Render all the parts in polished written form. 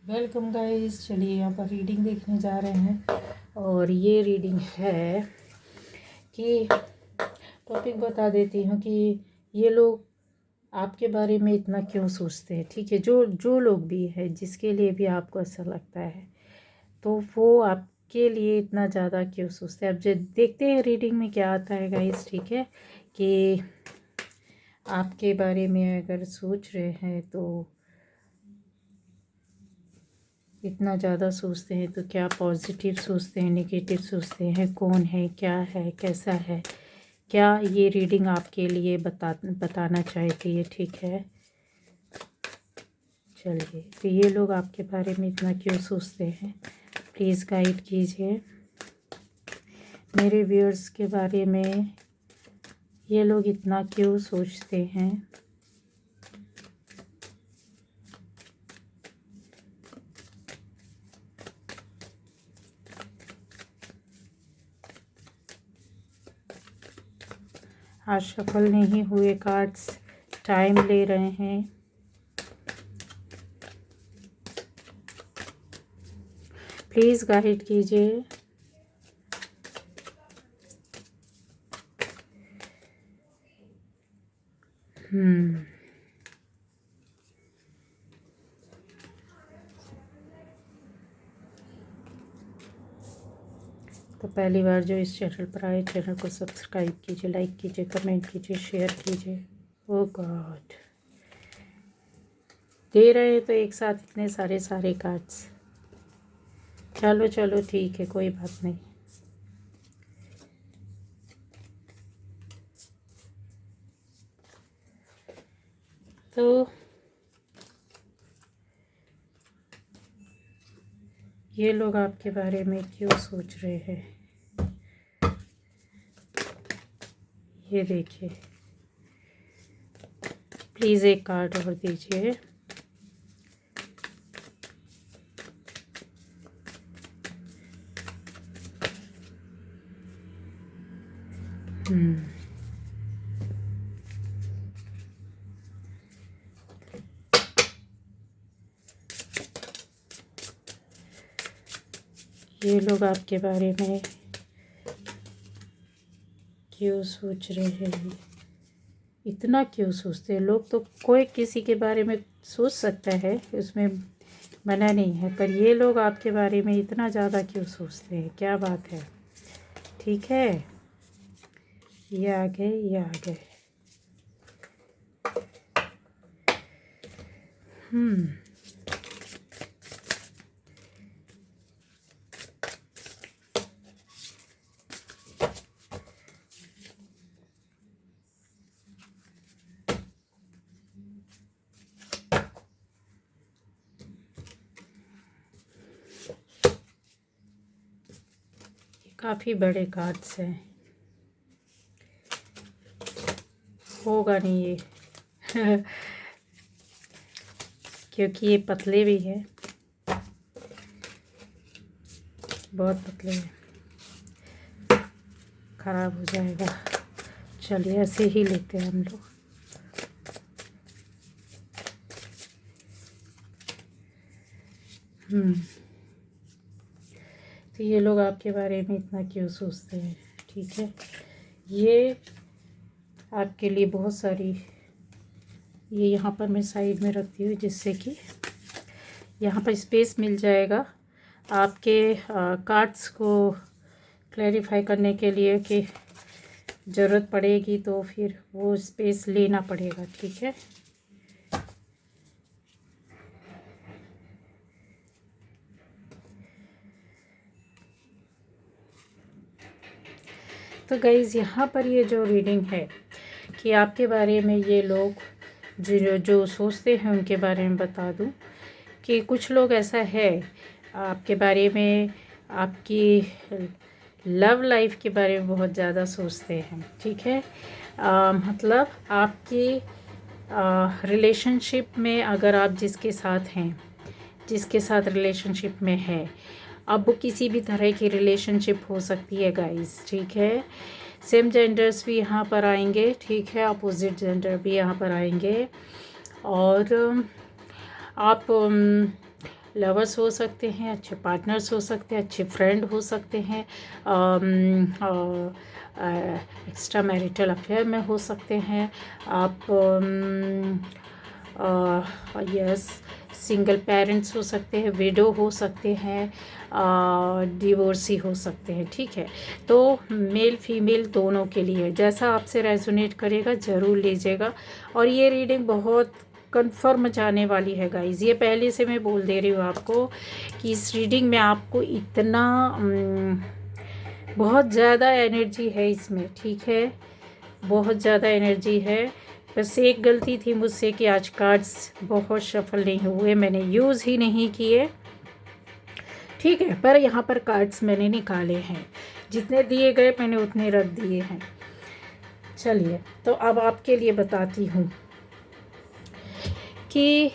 Welcome guys. चलिए यहाँ पर रीडिंग देखने जा रहे हैं और ये रीडिंग है कि टॉपिक बता देती हूँ कि ये लोग आपके बारे में इतना क्यों सोचते हैं। ठीक है, जो जो लोग भी है जिसके लिए भी आपको ऐसा लगता है तो वो आपके लिए इतना ज़्यादा क्यों सोचते हैं। अब जो देखते हैं रीडिंग में क्या आता है गाइस। ठीक है, कि आपके बारे में अगर सोच रहे हैं तो इतना ज़्यादा सोचते हैं तो क्या पॉजिटिव सोचते हैं, नेगेटिव सोचते हैं, कौन है, क्या है, कैसा है, क्या ये रीडिंग आपके लिए बताना चाहती है। ठीक है, चलिए तो ये लोग आपके बारे में इतना क्यों सोचते हैं, प्लीज़ गाइड कीजिए मेरे व्यूअर्स के बारे में। ये लोग इतना क्यों सोचते हैं। आज सफल नहीं हुए कार्ड्स टाइम ले रहे हैं। प्लीज़ गाइड कीजिए। तो पहली बार जो इस चैनल पर आए, चैनल को सब्सक्राइब कीजिए, लाइक कीजिए, कमेंट कीजिए, शेयर कीजिए। ओ गॉड, दे रहे हैं तो एक साथ इतने सारे कार्ड्स। चलो चलो ठीक है, कोई बात नहीं। तो ये लोग आपके बारे में क्यों सोच रहे हैं, ये देखिए। प्लीज़ एक कार्ड और दीजिए। ये लोग आपके बारे में क्यों सोच रहे हैं, इतना क्यों सोचते हैं लोग। तो कोई किसी के बारे में सोच सकता है, उसमें मना नहीं है, पर ये लोग आपके बारे में इतना ज़्यादा क्यों सोचते हैं, क्या बात है। ठीक है, ये आ गए, ये आ गए। काफ़ी बड़े कार्ड्स हैं, होगा नहीं ये क्योंकि ये पतले भी हैं, बहुत पतले हैं, ख़राब हो जाएगा। चलिए ऐसे ही लेते हैं हम लोग। तो ये लोग आपके बारे में इतना क्यों सोचते हैं। ठीक है, ये आपके लिए बहुत सारी, ये यहाँ पर मैं साइड में रखती हूँ जिससे कि यहाँ पर स्पेस मिल जाएगा आपके कार्ड्स को क्लैरिफाई करने के लिए, कि ज़रूरत पड़ेगी तो फिर वो स्पेस लेना पड़ेगा। ठीक है, तो गाइज़ यहाँ पर ये जो रीडिंग है कि आपके बारे में ये लोग जो जो सोचते हैं उनके बारे में बता दूं कि कुछ लोग ऐसा है आपके बारे में, आपकी लव लाइफ के बारे में बहुत ज़्यादा सोचते हैं। ठीक है, मतलब आपकी रिलेशनशिप में अगर आप जिसके साथ हैं, जिसके साथ रिलेशनशिप में है, अब वो किसी भी तरह की रिलेशनशिप हो सकती है गाइस। ठीक है, सेम जेंडर्स भी यहाँ पर आएंगे। ठीक है, अपोजिट जेंडर भी यहाँ पर आएंगे। और आप लवर्स हो सकते हैं, अच्छे पार्टनर्स हो सकते हैं, अच्छे फ्रेंड हो सकते हैं, एक्स्ट्रा मैरिटल अफेयर में हो सकते हैं आप, यस, सिंगल पेरेंट्स हो सकते हैं, विडो हो सकते हैं, डिवोर्सी हो सकते हैं। ठीक है, तो मेल फीमेल दोनों के लिए जैसा आपसे रेजोनेट करेगा ज़रूर लीजिएगा। और ये रीडिंग बहुत कंफर्म जाने वाली है गाइज़, ये पहले से मैं बोल दे रही हूँ आपको कि इस रीडिंग में आपको इतना बहुत ज़्यादा एनर्जी है इसमें। ठीक है, बहुत ज़्यादा एनर्जी है। बस एक गलती थी मुझसे कि आज कार्ड्स बहुत शफल नहीं हुए, मैंने यूज़ ही नहीं किए। ठीक है, पर यहाँ पर कार्ड्स मैंने निकाले हैं, जितने दिए गए मैंने उतने रख दिए हैं। चलिए, तो अब आपके लिए बताती हूँ कि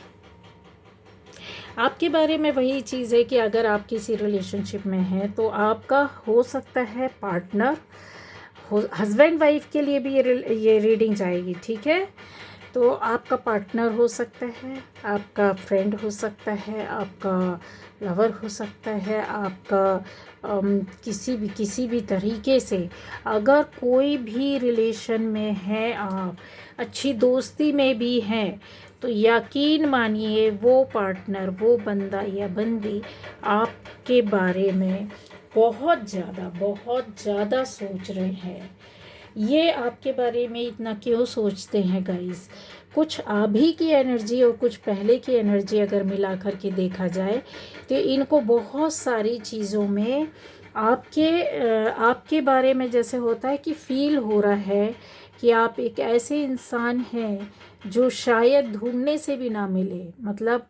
आपके बारे में वही चीज़ है कि अगर आप किसी रिलेशनशिप में हैं तो आपका हो सकता है पार्टनर हो, हस्बैंड वाइफ के लिए भी ये रीडिंग जाएगी। ठीक है, तो आपका पार्टनर हो सकता है, आपका फ्रेंड हो सकता है, आपका लवर हो सकता है, आपका किसी भी तरीके से अगर कोई भी रिलेशन में है, आप अच्छी दोस्ती में भी हैं, तो यकीन मानिए वो पार्टनर, वो बंदा या बंदी आपके बारे में बहुत ज़्यादा सोच रहे हैं। ये आपके बारे में इतना क्यों सोचते हैं गाइस? कुछ अभी की एनर्जी और कुछ पहले की एनर्जी अगर मिला कर के देखा जाए तो इनको बहुत सारी चीज़ों में आपके बारे में जैसे होता है कि फील हो रहा है कि आप एक ऐसे इंसान हैं जो शायद ढूंढने से भी ना मिले। मतलब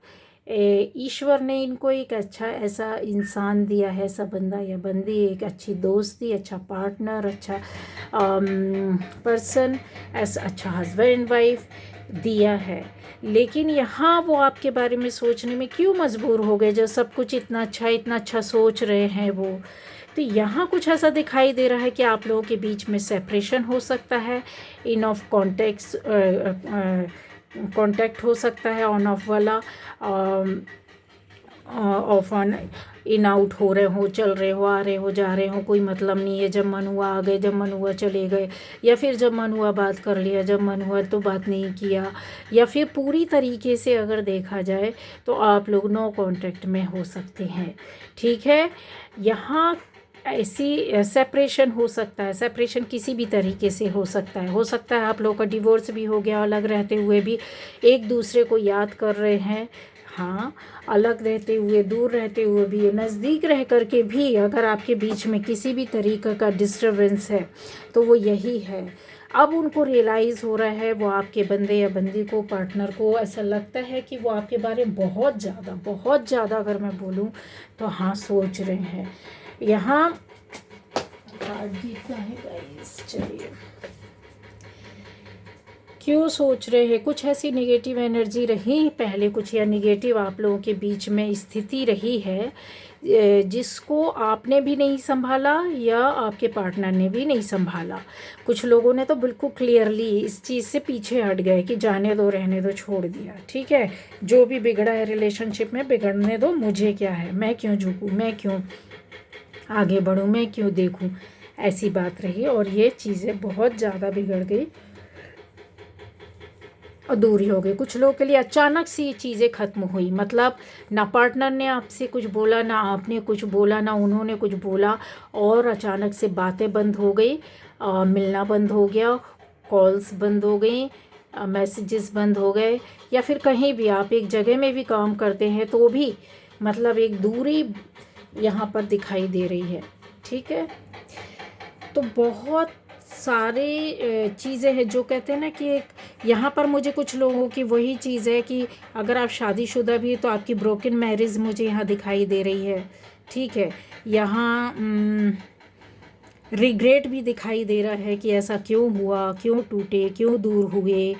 ईश्वर ने इनको एक अच्छा ऐसा इंसान दिया है, ऐसा बंदा या बंदी, एक अच्छी दोस्ती, अच्छा पार्टनर, अच्छा पर्सन, ऐसा अच्छा हस्बैंड वाइफ दिया है। लेकिन यहाँ वो आपके बारे में सोचने में क्यों मजबूर हो गए जब सब कुछ इतना अच्छा सोच रहे हैं वो? तो यहाँ कुछ ऐसा दिखाई दे रहा है कि आप लोगों के बीच में सेपरेशन हो सकता है, इन ऑफ कॉन्टैक्ट हो सकता है, ऑन ऑफ वाला, ऑफ ऑन इन आउट हो रहे हो, चल रहे हो, आ रहे हो, जा रहे हो, कोई मतलब नहीं है। जब मन हुआ आ गए, जब मन हुआ चले गए, या फिर जब मन हुआ बात कर लिया, जब मन हुआ तो बात नहीं किया। या फिर पूरी तरीके से अगर देखा जाए तो आप लोग नो कॉन्टैक्ट में हो सकते हैं। ठीक है, यहाँ ऐसी सेपरेशन हो सकता है, सेपरेशन किसी भी तरीके से हो सकता है आप लोगों का डिवोर्स भी हो गया, अलग रहते हुए भी एक दूसरे को याद कर रहे हैं। हाँ, अलग रहते हुए, दूर रहते हुए भी, नज़दीक रह कर के भी अगर आपके बीच में किसी भी तरीक़े का डिस्टर्बेंस है तो वो यही है। अब उनको रियलाइज़ हो रहा है, वो आपके बंदे या बंदी को, पार्टनर को ऐसा लगता है कि वो आपके बारे में बहुत ज़्यादा अगर मैं बोलूँ तो हाँ सोच रहे हैं। यहाँ कार्ड दिखता है गाइस, चलिए, क्यों सोच रहे हैं? कुछ ऐसी नेगेटिव एनर्जी रही पहले, कुछ या नेगेटिव आप लोगों के बीच में स्थिति रही है जिसको आपने भी नहीं संभाला या आपके पार्टनर ने भी नहीं संभाला। कुछ लोगों ने तो बिल्कुल क्लियरली इस चीज़ से पीछे हट गए कि जाने दो, रहने दो, छोड़ दिया। ठीक है, जो भी बिगड़ा है रिलेशनशिप में बिगड़ने दो, मुझे क्या है, मैं क्यों झुकूँ, मैं क्यों आगे बढ़ूँ, मैं क्यों देखूँ, ऐसी बात रही। और ये चीज़ें बहुत ज़्यादा बिगड़ गई, दूरी हो गई। कुछ लोगों के लिए अचानक से ये चीज़ें ख़त्म हुई, मतलब ना पार्टनर ने आपसे कुछ बोला, ना आपने कुछ बोला, ना उन्होंने कुछ बोला, और अचानक से बातें बंद हो गई, मिलना बंद हो गया, कॉल्स बंद हो गई, मैसेजेस बंद हो गए। या फिर कहीं भी आप एक जगह में भी काम करते हैं तो भी मतलब एक दूरी यहाँ पर दिखाई दे रही है। ठीक है, तो बहुत सारे चीज़ें हैं जो कहते हैं ना कि एक यहाँ पर मुझे कुछ लोगों की वही चीज़ है कि अगर आप शादीशुदा भी तो आपकी ब्रोकन मैरिज मुझे यहाँ दिखाई दे रही है। ठीक है, यहाँ रिग्रेट भी दिखाई दे रहा है कि ऐसा क्यों हुआ, क्यों टूटे, क्यों दूर हुए,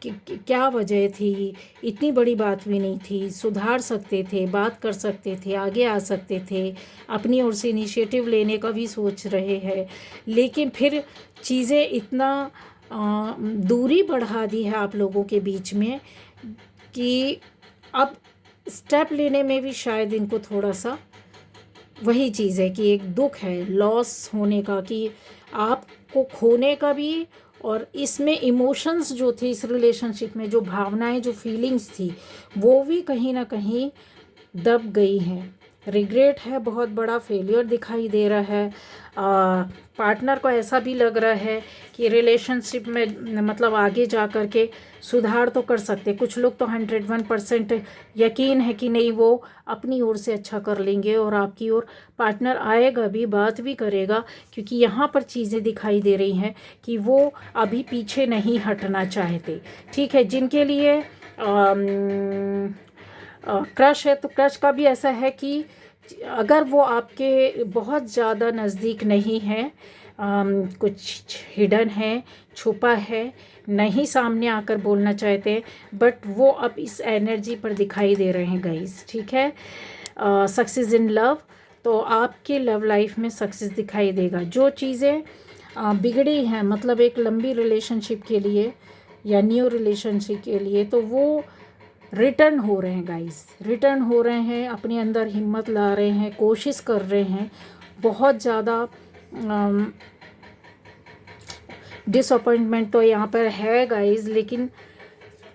क्या वजह थी, इतनी बड़ी बात भी नहीं थी, सुधार सकते थे, बात कर सकते थे, आगे आ सकते थे, अपनी ओर से इनिशिएटिव लेने का भी सोच रहे हैं। लेकिन फिर चीज़ें इतना दूरी बढ़ा दी है आप लोगों के बीच में कि अब स्टेप लेने में भी शायद इनको थोड़ा सा वही चीज़ है कि एक दुख है लॉस होने का, कि आपको खोने का भी, और इसमें इमोशंस जो थे इस रिलेशनशिप में, जो भावनाएं, जो फीलिंग्स थी, वो भी कहीं ना कहीं दब गई हैं। रिग्रेट है, बहुत बड़ा फेलियर दिखाई दे रहा है। पार्टनर को ऐसा भी लग रहा है कि रिलेशनशिप में मतलब आगे जा कर के सुधार तो कर सकते। कुछ लोग तो 101% यकीन है कि नहीं, वो अपनी ओर से अच्छा कर लेंगे और आपकी ओर पार्टनर आएगा भी, बात भी करेगा, क्योंकि यहाँ पर चीज़ें दिखाई दे रही हैं कि वो अभी पीछे नहीं हटना चाहते। ठीक है, जिनके लिए क्रश है, तो क्रश का भी ऐसा है कि अगर वो आपके बहुत ज़्यादा नज़दीक नहीं है, कुछ हिडन है, छुपा है, नहीं सामने आकर बोलना चाहते, बट वो अब इस एनर्जी पर दिखाई दे रहे हैं गाइस। ठीक है, सक्सेस इन लव, तो आपके लव लाइफ में सक्सेस दिखाई देगा। जो चीज़ें बिगड़ी हैं, मतलब एक लंबी रिलेशनशिप के लिए या न्यू रिलेशनशिप के लिए, तो वो रिटर्न हो रहे हैं गाइस, रिटर्न हो रहे हैं, अपने अंदर हिम्मत ला रहे हैं, कोशिश कर रहे हैं। बहुत ज़्यादा डिसअपॉइंटमेंट तो यहाँ पर है गाइस, लेकिन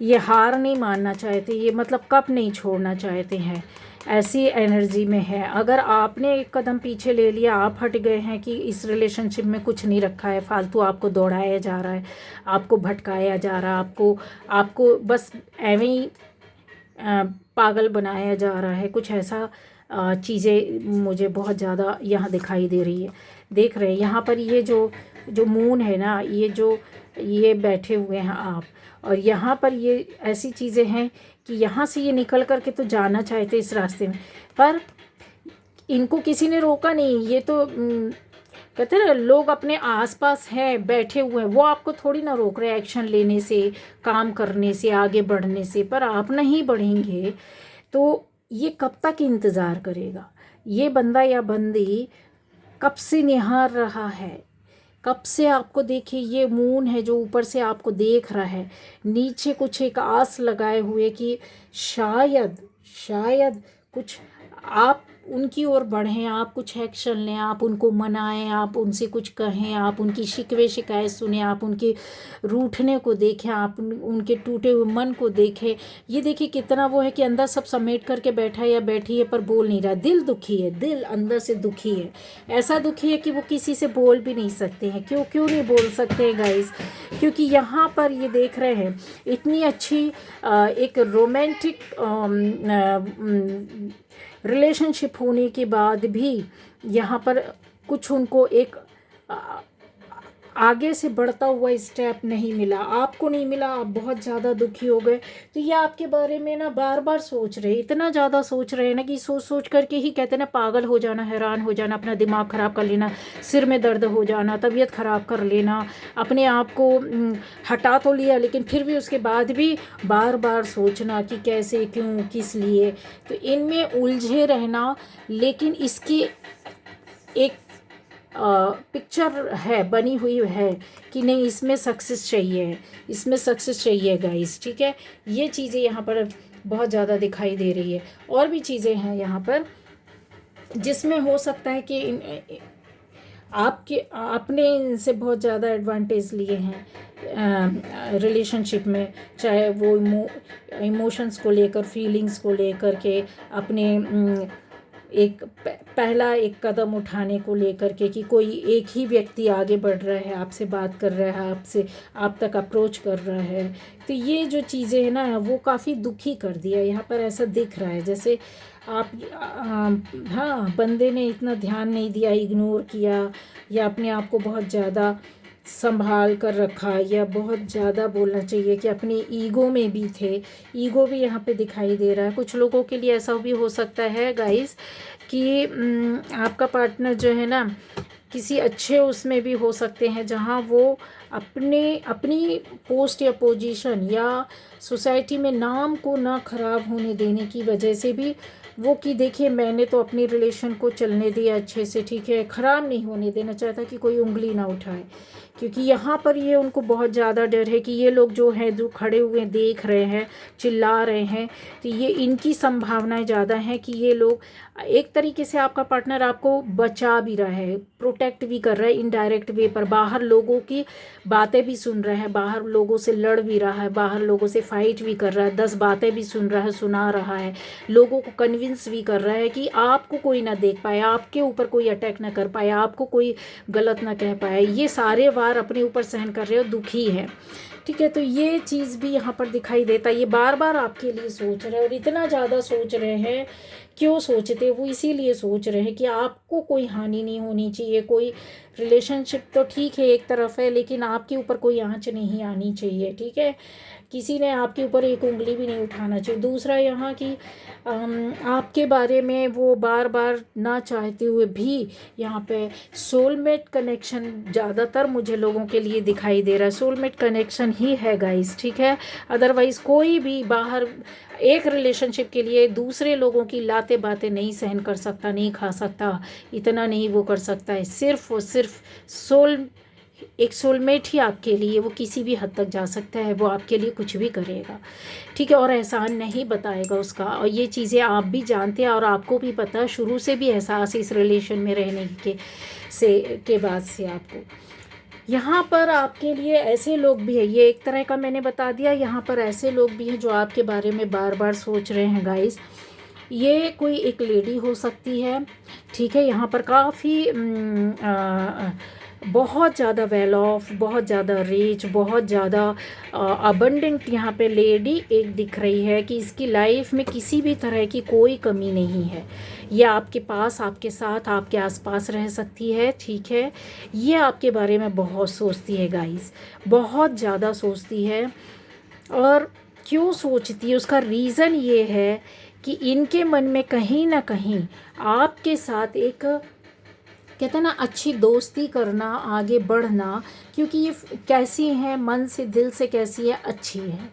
ये हार नहीं मानना चाहते, ये मतलब कप नहीं छोड़ना चाहते हैं, ऐसी एनर्जी में है। अगर आपने एक कदम पीछे ले लिया, आप हट गए हैं कि इस रिलेशनशिप में कुछ नहीं रखा है, फालतू आपको दौड़ाया जा रहा है, आपको भटकाया जा रहा है, आपको बस एवं ही पागल बनाया जा रहा है, कुछ ऐसा चीज़ें मुझे बहुत ज़्यादा यहाँ दिखाई दे रही है। देख रहे हैं यहाँ पर ये जो मून है ना, ये बैठे हुए हैं आप, और यहाँ पर ये ऐसी चीज़ें हैं कि यहाँ से ये निकल कर के तो जाना चाहते इस रास्ते में, पर इनको किसी ने रोका नहीं। ये तो कहते हैं ना, लोग अपने आसपास हैं, बैठे हुए हैं, वो आपको थोड़ी ना रोक रहे एक्शन लेने से, काम करने से, आगे बढ़ने से। पर आप नहीं बढ़ेंगे तो ये कब तक इंतज़ार करेगा? ये बंदा या बंदी कब से निहार रहा है, कब से आपको देखे, ये मून है जो ऊपर से आपको देख रहा है, नीचे कुछ एक आस लगाए हुए कि शायद कुछ आप उनकी ओर बढ़ें, आप कुछ एक्शन लें, आप उनको मनाएं, आप उनसे कुछ कहें, आप उनकी शिकवे शिकायत सुने, आप उनके रूठने को देखें, आप उनके टूटे हुए मन को देखें। ये देखिए कितना वो है कि अंदर सब समेट करके बैठा है या बैठी है, पर बोल नहीं रहा। दिल दुखी है, दिल अंदर से दुखी है, ऐसा दुखी है कि वो किसी से बोल भी नहीं सकते हैं। क्यों नहीं बोल सकते हैं गाइस? क्योंकि यहाँ पर ये देख रहे हैं इतनी अच्छी एक रोमांटिक रिलेशनशिप होने के बाद भी यहाँ पर कुछ उनको एक आगे से बढ़ता हुआ स्टेप नहीं मिला, आपको नहीं मिला, आप बहुत ज़्यादा दुखी हो गए। तो ये आपके बारे में ना बार बार सोच रहे, इतना ज़्यादा सोच रहे हैं ना कि सोच करके ही कहते हैं ना, पागल हो जाना, हैरान हो जाना, अपना दिमाग ख़राब कर लेना, सिर में दर्द हो जाना, तबीयत ख़राब कर लेना, अपने आप को हटा तो लिया, लेकिन फिर भी उसके बाद भी बार बार सोचना कि कैसे, क्यों, किस लिए। तो इनमें उलझे रहना, लेकिन इसकी एक पिक्चर है, बनी हुई है कि नहीं, इसमें सक्सेस चाहिए, इसमें सक्सेस चाहिए गाइस। ठीक है, ये चीज़ें यहाँ पर बहुत ज़्यादा दिखाई दे रही है। और भी चीज़ें हैं यहाँ पर जिसमें हो सकता है कि आपने इनसे बहुत ज़्यादा एडवांटेज लिए हैं रिलेशनशिप में, चाहे वो इमोशंस को लेकर, फीलिंग्स को लेकर के, अपने पहला एक कदम उठाने को लेकर के, कि कोई एक ही व्यक्ति आगे बढ़ रहा है, आपसे बात कर रहा है, आप तक अप्रोच कर रहा है। तो ये जो चीज़ें हैं ना, वो काफ़ी दुखी कर दिया। यहाँ पर ऐसा दिख रहा है जैसे आप हाँ, बंदे ने इतना ध्यान नहीं दिया, इग्नोर किया, या अपने आप को बहुत ज़्यादा संभाल कर रखा, या बहुत ज़्यादा बोलना चाहिए कि अपने ईगो में भी थे। ईगो भी यहाँ पे दिखाई दे रहा है। कुछ लोगों के लिए ऐसा भी हो सकता है गाइस कि आपका पार्टनर जो है ना, किसी अच्छे उसमें भी हो सकते हैं, जहाँ वो अपनी पोस्ट या पोजीशन या सोसाइटी में नाम को ना ख़राब होने देने की वजह से भी वो कि देखिए मैंने तो अपनी रिलेशन को चलने दिया अच्छे से, ठीक है, ख़राब नहीं होने देना चाहता कि कोई उंगली ना उठाए, क्योंकि यहाँ पर ये उनको बहुत ज़्यादा डर है कि ये लोग जो हैं जो खड़े हुए देख रहे हैं, चिल्ला रहे हैं, तो ये इनकी संभावनाएं ज़्यादा हैं कि ये लोग एक तरीके से आपका पार्टनर आपको बचा भी रहा है, प्रोटेक्ट भी कर रहा है इनडायरेक्ट वे पर, बाहर लोगों की बातें भी सुन रहा है, बाहर लोगों से लड़ भी रहा है, बाहर लोगों से फाइट भी कर रहा है, 10 बातें भी सुन रहा है, सुना रहा है, लोगों को कन्विंस भी कर रहा है कि आपको कोई ना देख पाए, आपके ऊपर कोई अटैक ना कर पाए, आपको कोई गलत ना कह पाए, ये सारे वार अपने ऊपर सहन कर रहे हो, दुखी है, ठीक है। तो ये चीज़ भी यहाँ पर दिखाई देता है, ये बार बार आपके लिए सोच रहे हैं, और इतना ज़्यादा सोच रहे हैं, क्यों सोचते हैं वो, इसीलिए सोच रहे हैं कि आपको कोई हानि नहीं होनी चाहिए, कोई रिलेशनशिप तो ठीक है एक तरफ है, लेकिन आपके ऊपर कोई आंच नहीं आनी चाहिए, ठीक है, किसी ने आपके ऊपर एक उंगली भी नहीं उठाना चाहिए। दूसरा यहाँ कि आपके बारे में वो बार बार ना चाहते हुए भी यहाँ पे सोलमेट कनेक्शन ज़्यादातर मुझे लोगों के लिए दिखाई दे रहा है, सोलमेट कनेक्शन ही है गाइस, ठीक है। अदरवाइज़ कोई भी बाहर एक रिलेशनशिप के लिए दूसरे लोगों की लातें बातें नहीं सहन कर सकता, नहीं खा सकता, इतना नहीं वो कर सकता है, सिर्फ और सिर्फ एक सोलमेट ही आपके लिए, वो किसी भी हद तक जा सकता है, वो आपके लिए कुछ भी करेगा, ठीक है, और एहसान नहीं बताएगा उसका, और ये चीज़ें आप भी जानते हैं और आपको भी पता है, शुरू से भी एहसास इस रिलेशन में रहने के बाद से आपको। यहाँ पर आपके लिए ऐसे लोग भी हैं, ये एक तरह का मैंने बता दिया, यहाँ पर ऐसे लोग भी हैं जो आपके बारे में बार बार सोच रहे हैं गाइस। ये कोई एक लेडी हो सकती है, ठीक है, यहाँ पर काफ़ी बहुत ज़्यादा वेल ऑफ, बहुत ज़्यादा रिच, बहुत ज़्यादा अबंडेंट यहाँ पे लेडी एक दिख रही है कि इसकी लाइफ में किसी भी तरह की कोई कमी नहीं है, ये आपके पास, आपके साथ, आपके आसपास रह सकती है, ठीक है। ये आपके बारे में बहुत सोचती है गाइस, बहुत ज़्यादा सोचती है, और क्यों सोचती है उसका रीज़न ये है कि इनके मन में कहीं ना कहीं आपके साथ एक, कहते हैं ना, अच्छी दोस्ती करना, आगे बढ़ना, क्योंकि ये कैसी हैं मन से, दिल से कैसी है, अच्छी है,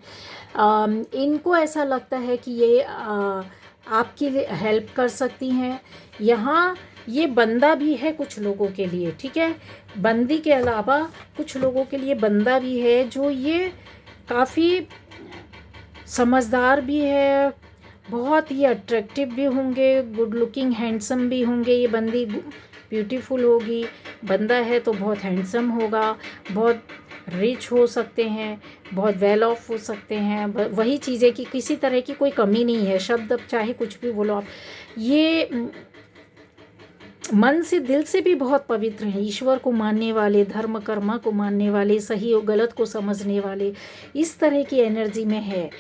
इनको ऐसा लगता है कि ये आपकी हेल्प कर सकती हैं। यहाँ ये बंदा भी है कुछ लोगों के लिए, ठीक है, बंदी के अलावा कुछ लोगों के लिए बंदा भी है, जो ये काफ़ी समझदार भी है, बहुत ही अट्रैक्टिव भी होंगे, गुड लुकिंग हैंडसम भी होंगे, ये बंदी ब्यूटीफुल होगी, बंदा है तो बहुत हैंडसम होगा, बहुत रिच हो सकते हैं, बहुत वेल ऑफ हो सकते हैं, वही चीज़ें कि किसी तरह की कोई कमी नहीं है, शब्द अब चाहे कुछ भी बोलो आप, ये मन से, दिल से भी बहुत पवित्र हैं, ईश्वर को मानने वाले, धर्म कर्मा को मानने वाले, सही और गलत को समझने वाले, इस तरह की एनर्जी में है।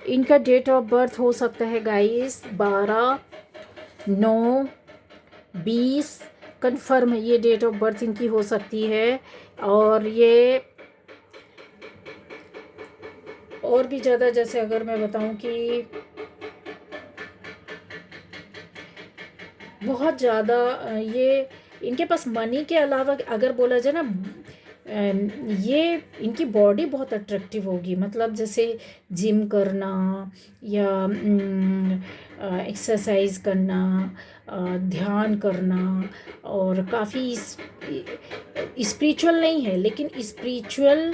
इनका डेट ऑफ बर्थ हो सकता है गाइस 12/9/20, कन्फर्म है, ये डेट ऑफ बर्थ इनकी हो सकती है, और ये और भी ज़्यादा, जैसे अगर मैं बताऊं कि बहुत ज़्यादा ये इनके पास मनी के अलावा अगर बोला जाए ना, ये इनकी बॉडी बहुत अट्रैक्टिव होगी, मतलब जैसे जिम करना या एक्सरसाइज करना, ध्यान करना, और काफ़ी स्पिरिचुअल नहीं है लेकिन स्पिरिचुअल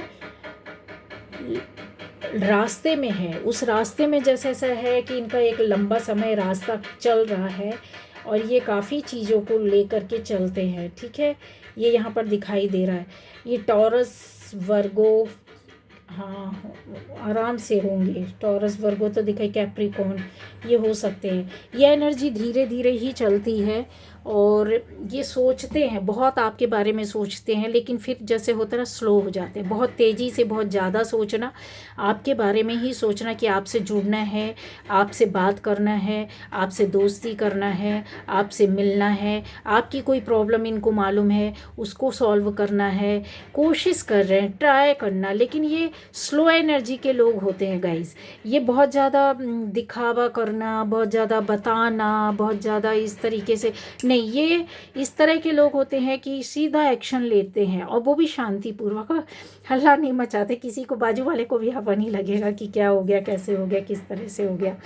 रास्ते में है, उस रास्ते में जैसा ऐसा है कि इनका एक लंबा समय रास्ता चल रहा है, और ये काफ़ी चीज़ों को लेकर के चलते हैं, ठीक है, ये यहाँ पर दिखाई दे रहा है। ये टॉरस वर्गो, हाँ आराम से होंगे, टॉरस वर्गो तो दिखाई, कैप्रिकॉर्न ये हो सकते हैं, ये एनर्जी धीरे धीरे ही चलती है, और ये सोचते हैं, बहुत आपके बारे में सोचते हैं, लेकिन फिर जैसे होता है ना, स्लो हो जाते हैं, बहुत तेज़ी से, बहुत ज़्यादा सोचना, आपके बारे में ही सोचना कि आपसे जुड़ना है, आपसे बात करना है, आपसे दोस्ती करना है, आपसे मिलना है, आपकी कोई प्रॉब्लम इनको मालूम है, उसको सॉल्व करना है, कोशिश कर रहे हैं, ट्राई करना, लेकिन ये स्लो एनर्जी के लोग होते हैं गाइस, ये बहुत ज़्यादा दिखावा करना, बहुत ज़्यादा बताना, बहुत ज़्यादा इस तरीके से नहीं, ये इस तरह के लोग होते हैं कि सीधा एक्शन लेते हैं, और वो भी शांतिपूर्वक, हल्ला नहीं मचाते। किसी को, बाजू वाले को भी हवा नहीं लगेगा कि क्या हो गया, कैसे हो गया, किस तरह से हो गया।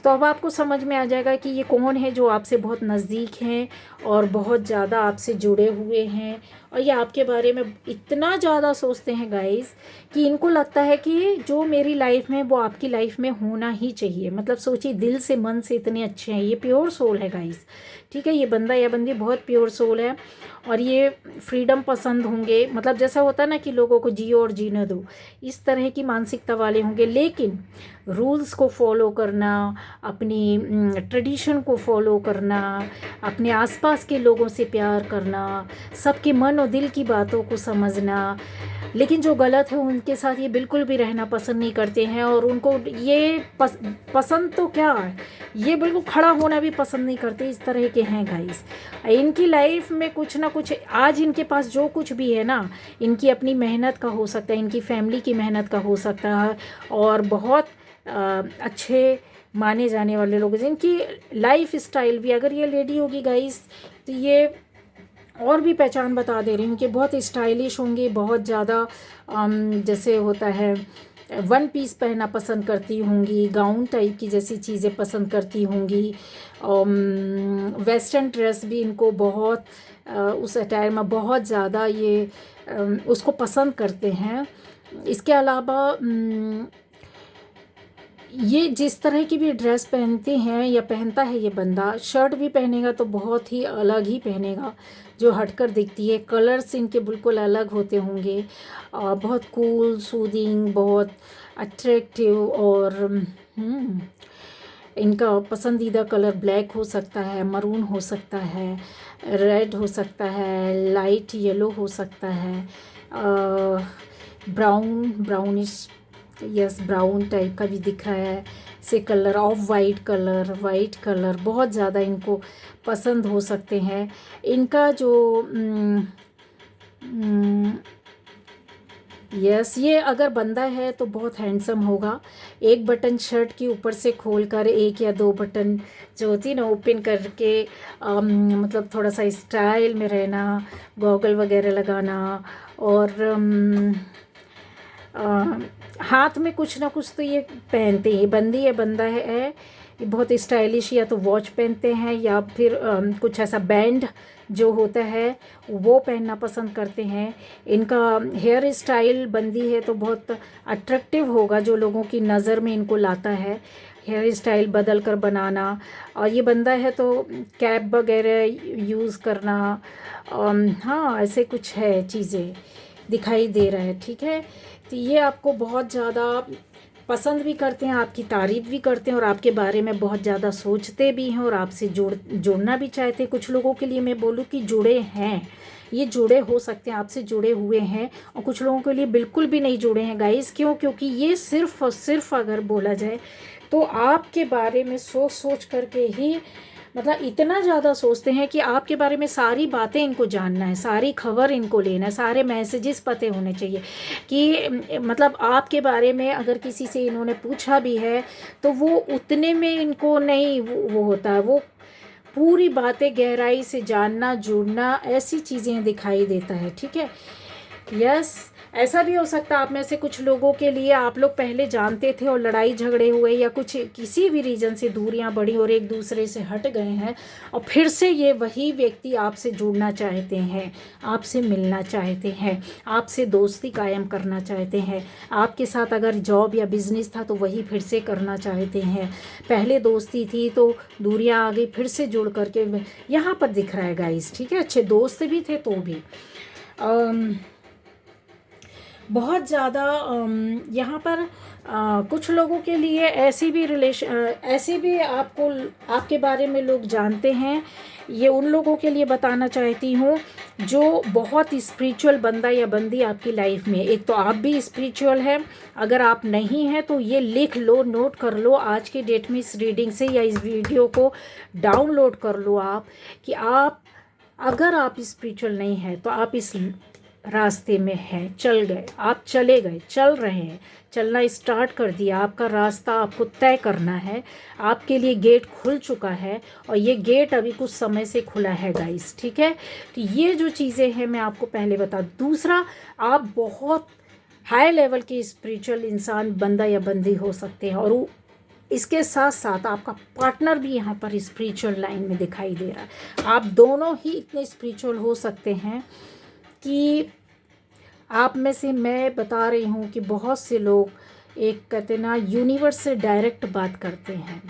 तो अब आपको समझ में आ जाएगा कि ये कौन है जो आपसे बहुत नज़दीक हैं और बहुत ज़्यादा आपसे जुड़े हुए हैं, और ये आपके बारे में इतना ज़्यादा सोचते हैं गाइस कि इनको लगता है कि जो मेरी लाइफ में वो आपकी लाइफ में होना ही चाहिए। मतलब सोचिए, दिल से मन से इतने अच्छे हैं। ये प्योर सोल है गाइस, ठीक है। ये बंदा या बंदी बहुत प्योर सोल है, और ये फ्रीडम पसंद होंगे। मतलब जैसा होता है ना कि लोगों को जियो और जीने दो, इस तरह की मानसिकता वाले होंगे। लेकिन रूल्स को फॉलो करना, अपनी ट्रेडिशन को फॉलो करना, अपने आसपास के लोगों से प्यार करना, सबके मन और दिल की बातों को समझना। लेकिन जो गलत है उनके साथ ये बिल्कुल भी रहना पसंद नहीं करते हैं, और उनको ये पसंद तो क्या है, ये बिल्कुल खड़ा होना भी पसंद नहीं करते। इस तरह के हैं गाइस। इनकी लाइफ में कुछ ना कुछ, आज इनके पास जो कुछ भी है ना, इनकी अपनी मेहनत का हो सकता है, इनकी फैमिली की मेहनत का हो सकता है, और बहुत अच्छे माने जाने वाले लोग, जिनकी लाइफ स्टाइल भी, अगर ये लेडी होगी गाइस तो ये और भी पहचान बता दे रही हूँ कि बहुत स्टाइलिश होंगी, बहुत ज़्यादा जैसे होता है वन पीस पहनना पसंद करती होंगी, गाउन टाइप की जैसी चीज़ें पसंद करती होंगी। वेस्टर्न ड्रेस भी इनको बहुत, उस अटायर में बहुत ज़्यादा ये उसको पसंद करते हैं। इसके अलावा ये जिस तरह की भी ड्रेस पहनते हैं या पहनता है ये बंदा, शर्ट भी पहनेगा तो बहुत ही अलग ही पहनेगा जो हटकर दिखती है। कलर्स इनके बिल्कुल अलग होते होंगे, बहुत कूल, सूदिंग, बहुत अट्रैक्टिव। और इनका पसंदीदा कलर ब्लैक हो सकता है, मरून हो सकता है, रेड हो सकता है, लाइट येलो हो सकता है, ब्राउनिश, यस ब्राउन टाइप का भी दिख रहा है से कलर, ऑफ वाइट कलर बहुत ज़्यादा इनको पसंद हो सकते हैं। इनका जो यस ये अगर बंदा है तो बहुत हैंडसम होगा। एक बटन शर्ट के ऊपर से खोलकर, एक या दो बटन जो होती है ना ओपन करके, मतलब थोड़ा सा स्टाइल में रहना, गॉगल वगैरह लगाना, और हाथ में कुछ ना कुछ तो ये पहनते हैं। बंदी या बंदा है ये बहुत स्टाइलिश, या तो वॉच पहनते हैं या फिर कुछ ऐसा बैंड जो होता है वो पहनना पसंद करते हैं। इनका हेयर स्टाइल, बंदी है तो बहुत अट्रैक्टिव होगा, जो लोगों की नज़र में इनको लाता है हेयर स्टाइल बदल कर बनाना। और ये बंदा है तो कैप वगैरह यूज़ करना, हाँ ऐसे कुछ है चीज़ें दिखाई दे रहा है, ठीक है। तो ये आपको बहुत ज़्यादा पसंद भी करते हैं, आपकी तारीफ़ भी करते हैं, और आपके बारे में बहुत ज़्यादा सोचते भी हैं, और आपसे जुड़ना भी चाहते हैं। कुछ लोगों के लिए मैं बोलूँ कि जुड़े हैं, ये जुड़े हो सकते हैं, आपसे जुड़े हुए हैं। और कुछ लोगों के लिए बिल्कुल भी नहीं जुड़े हैं गाइस। क्यों? क्योंकि ये सिर्फ़ और सिर्फ अगर बोला जाए तो आपके बारे में सोच करके ही, मतलब इतना ज़्यादा सोचते हैं कि आपके बारे में सारी बातें इनको जानना है, सारी खबर इनको लेना है, सारे मैसेजेस पते होने चाहिए कि मतलब आपके बारे में अगर किसी से इन्होंने पूछा भी है तो वो उतने में इनको नहीं वो होता है, वो पूरी बातें गहराई से जानना, जुड़ना, ऐसी चीज़ें दिखाई देता है, ठीक है। यस ऐसा भी हो सकता है आप में से कुछ लोगों के लिए, आप लोग पहले जानते थे और लड़ाई झगड़े हुए या कुछ किसी भी रीज़न से दूरियां बढ़ी और एक दूसरे से हट गए हैं, और फिर से ये वही व्यक्ति आपसे जुड़ना चाहते हैं, आपसे मिलना चाहते हैं, आपसे दोस्ती कायम करना चाहते हैं। आपके साथ अगर जॉब या बिज़नेस था तो वही फिर से करना चाहते हैं। पहले दोस्ती थी तो दूरियां आ गई, फिर से जुड़ करके यहाँ पर दिख रहा है गाइस, ठीक है। अच्छे दोस्त भी थे तो भी बहुत ज़्यादा यहाँ पर कुछ लोगों के लिए ऐसी भी आपको आपके बारे में लोग जानते हैं। ये उन लोगों के लिए बताना चाहती हूँ जो बहुत स्पिरिचुअल बंदा या बंदी आपकी लाइफ में। एक तो आप भी स्पिरिचुअल हैं, अगर आप नहीं हैं तो ये लिख लो, नोट कर लो आज की डेट में इस रीडिंग से, या इस वीडियो को डाउनलोड कर लो आप, कि आप अगर आप स्पिरिचुअल नहीं हैं तो आप इस रास्ते में हैं, चल गए, आप चले गए, चल रहे हैं, चलना स्टार्ट कर दिया, आपका रास्ता आपको तय करना है, आपके लिए गेट खुल चुका है और ये गेट अभी कुछ समय से खुला है गाइस, ठीक है। तो ये जो चीज़ें हैं मैं आपको पहले बता। दूसरा, आप बहुत हाई लेवल के स्पिरिचुअल इंसान, बंदा या बंदी हो सकते हैं, और इसके साथ साथ आपका पार्टनर भी यहाँ पर स्पिरिचुअल लाइन में दिखाई दे रहा है। आप दोनों ही इतने स्पिरिचुअल हो सकते हैं कि आप में से मैं बता रही हूँ कि बहुत से लोग एक कहते ना यूनिवर्स से डायरेक्ट बात करते हैं,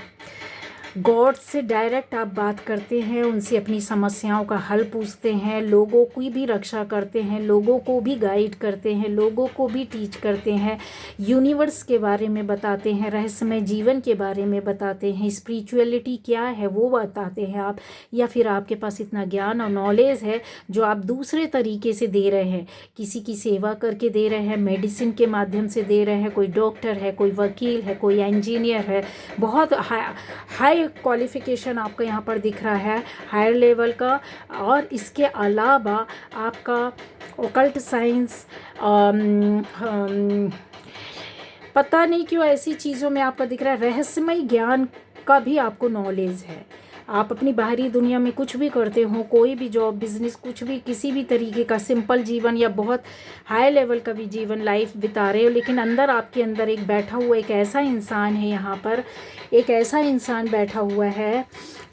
गॉड से डायरेक्ट आप बात करते हैं, उनसे अपनी समस्याओं का हल पूछते हैं, लोगों की भी रक्षा करते हैं, लोगों को भी गाइड करते हैं, लोगों को भी टीच करते हैं, यूनिवर्स के बारे में बताते हैं, रहस्यमय जीवन के बारे में बताते हैं, स्पिरिचुअलिटी क्या है वो बताते हैं आप, या फिर आपके पास इतना ज्ञान और नॉलेज है जो आप दूसरे तरीके से दे रहे हैं, किसी की सेवा करके दे रहे हैं, मेडिसिन के माध्यम से दे रहे हैं, कोई डॉक्टर है, कोई वकील है, कोई इंजीनियर है, बहुत हाई क्वालिफिकेशन आपका यहाँ पर दिख रहा है, हायर लेवल का। और इसके अलावा आपका ओकल्ट साइंस, पता नहीं क्यों ऐसी चीज़ों में आपका दिख रहा है, रहस्यमय ज्ञान का भी आपको नॉलेज है। आप अपनी बाहरी दुनिया में कुछ भी करते हो, कोई भी जॉब, बिजनेस, कुछ भी, किसी भी तरीके का सिंपल जीवन या बहुत हाई लेवल का भी जीवन लाइफ बिता रहे हो, लेकिन अंदर आपके अंदर एक बैठा हुआ एक ऐसा इंसान है, यहाँ पर एक ऐसा इंसान बैठा हुआ है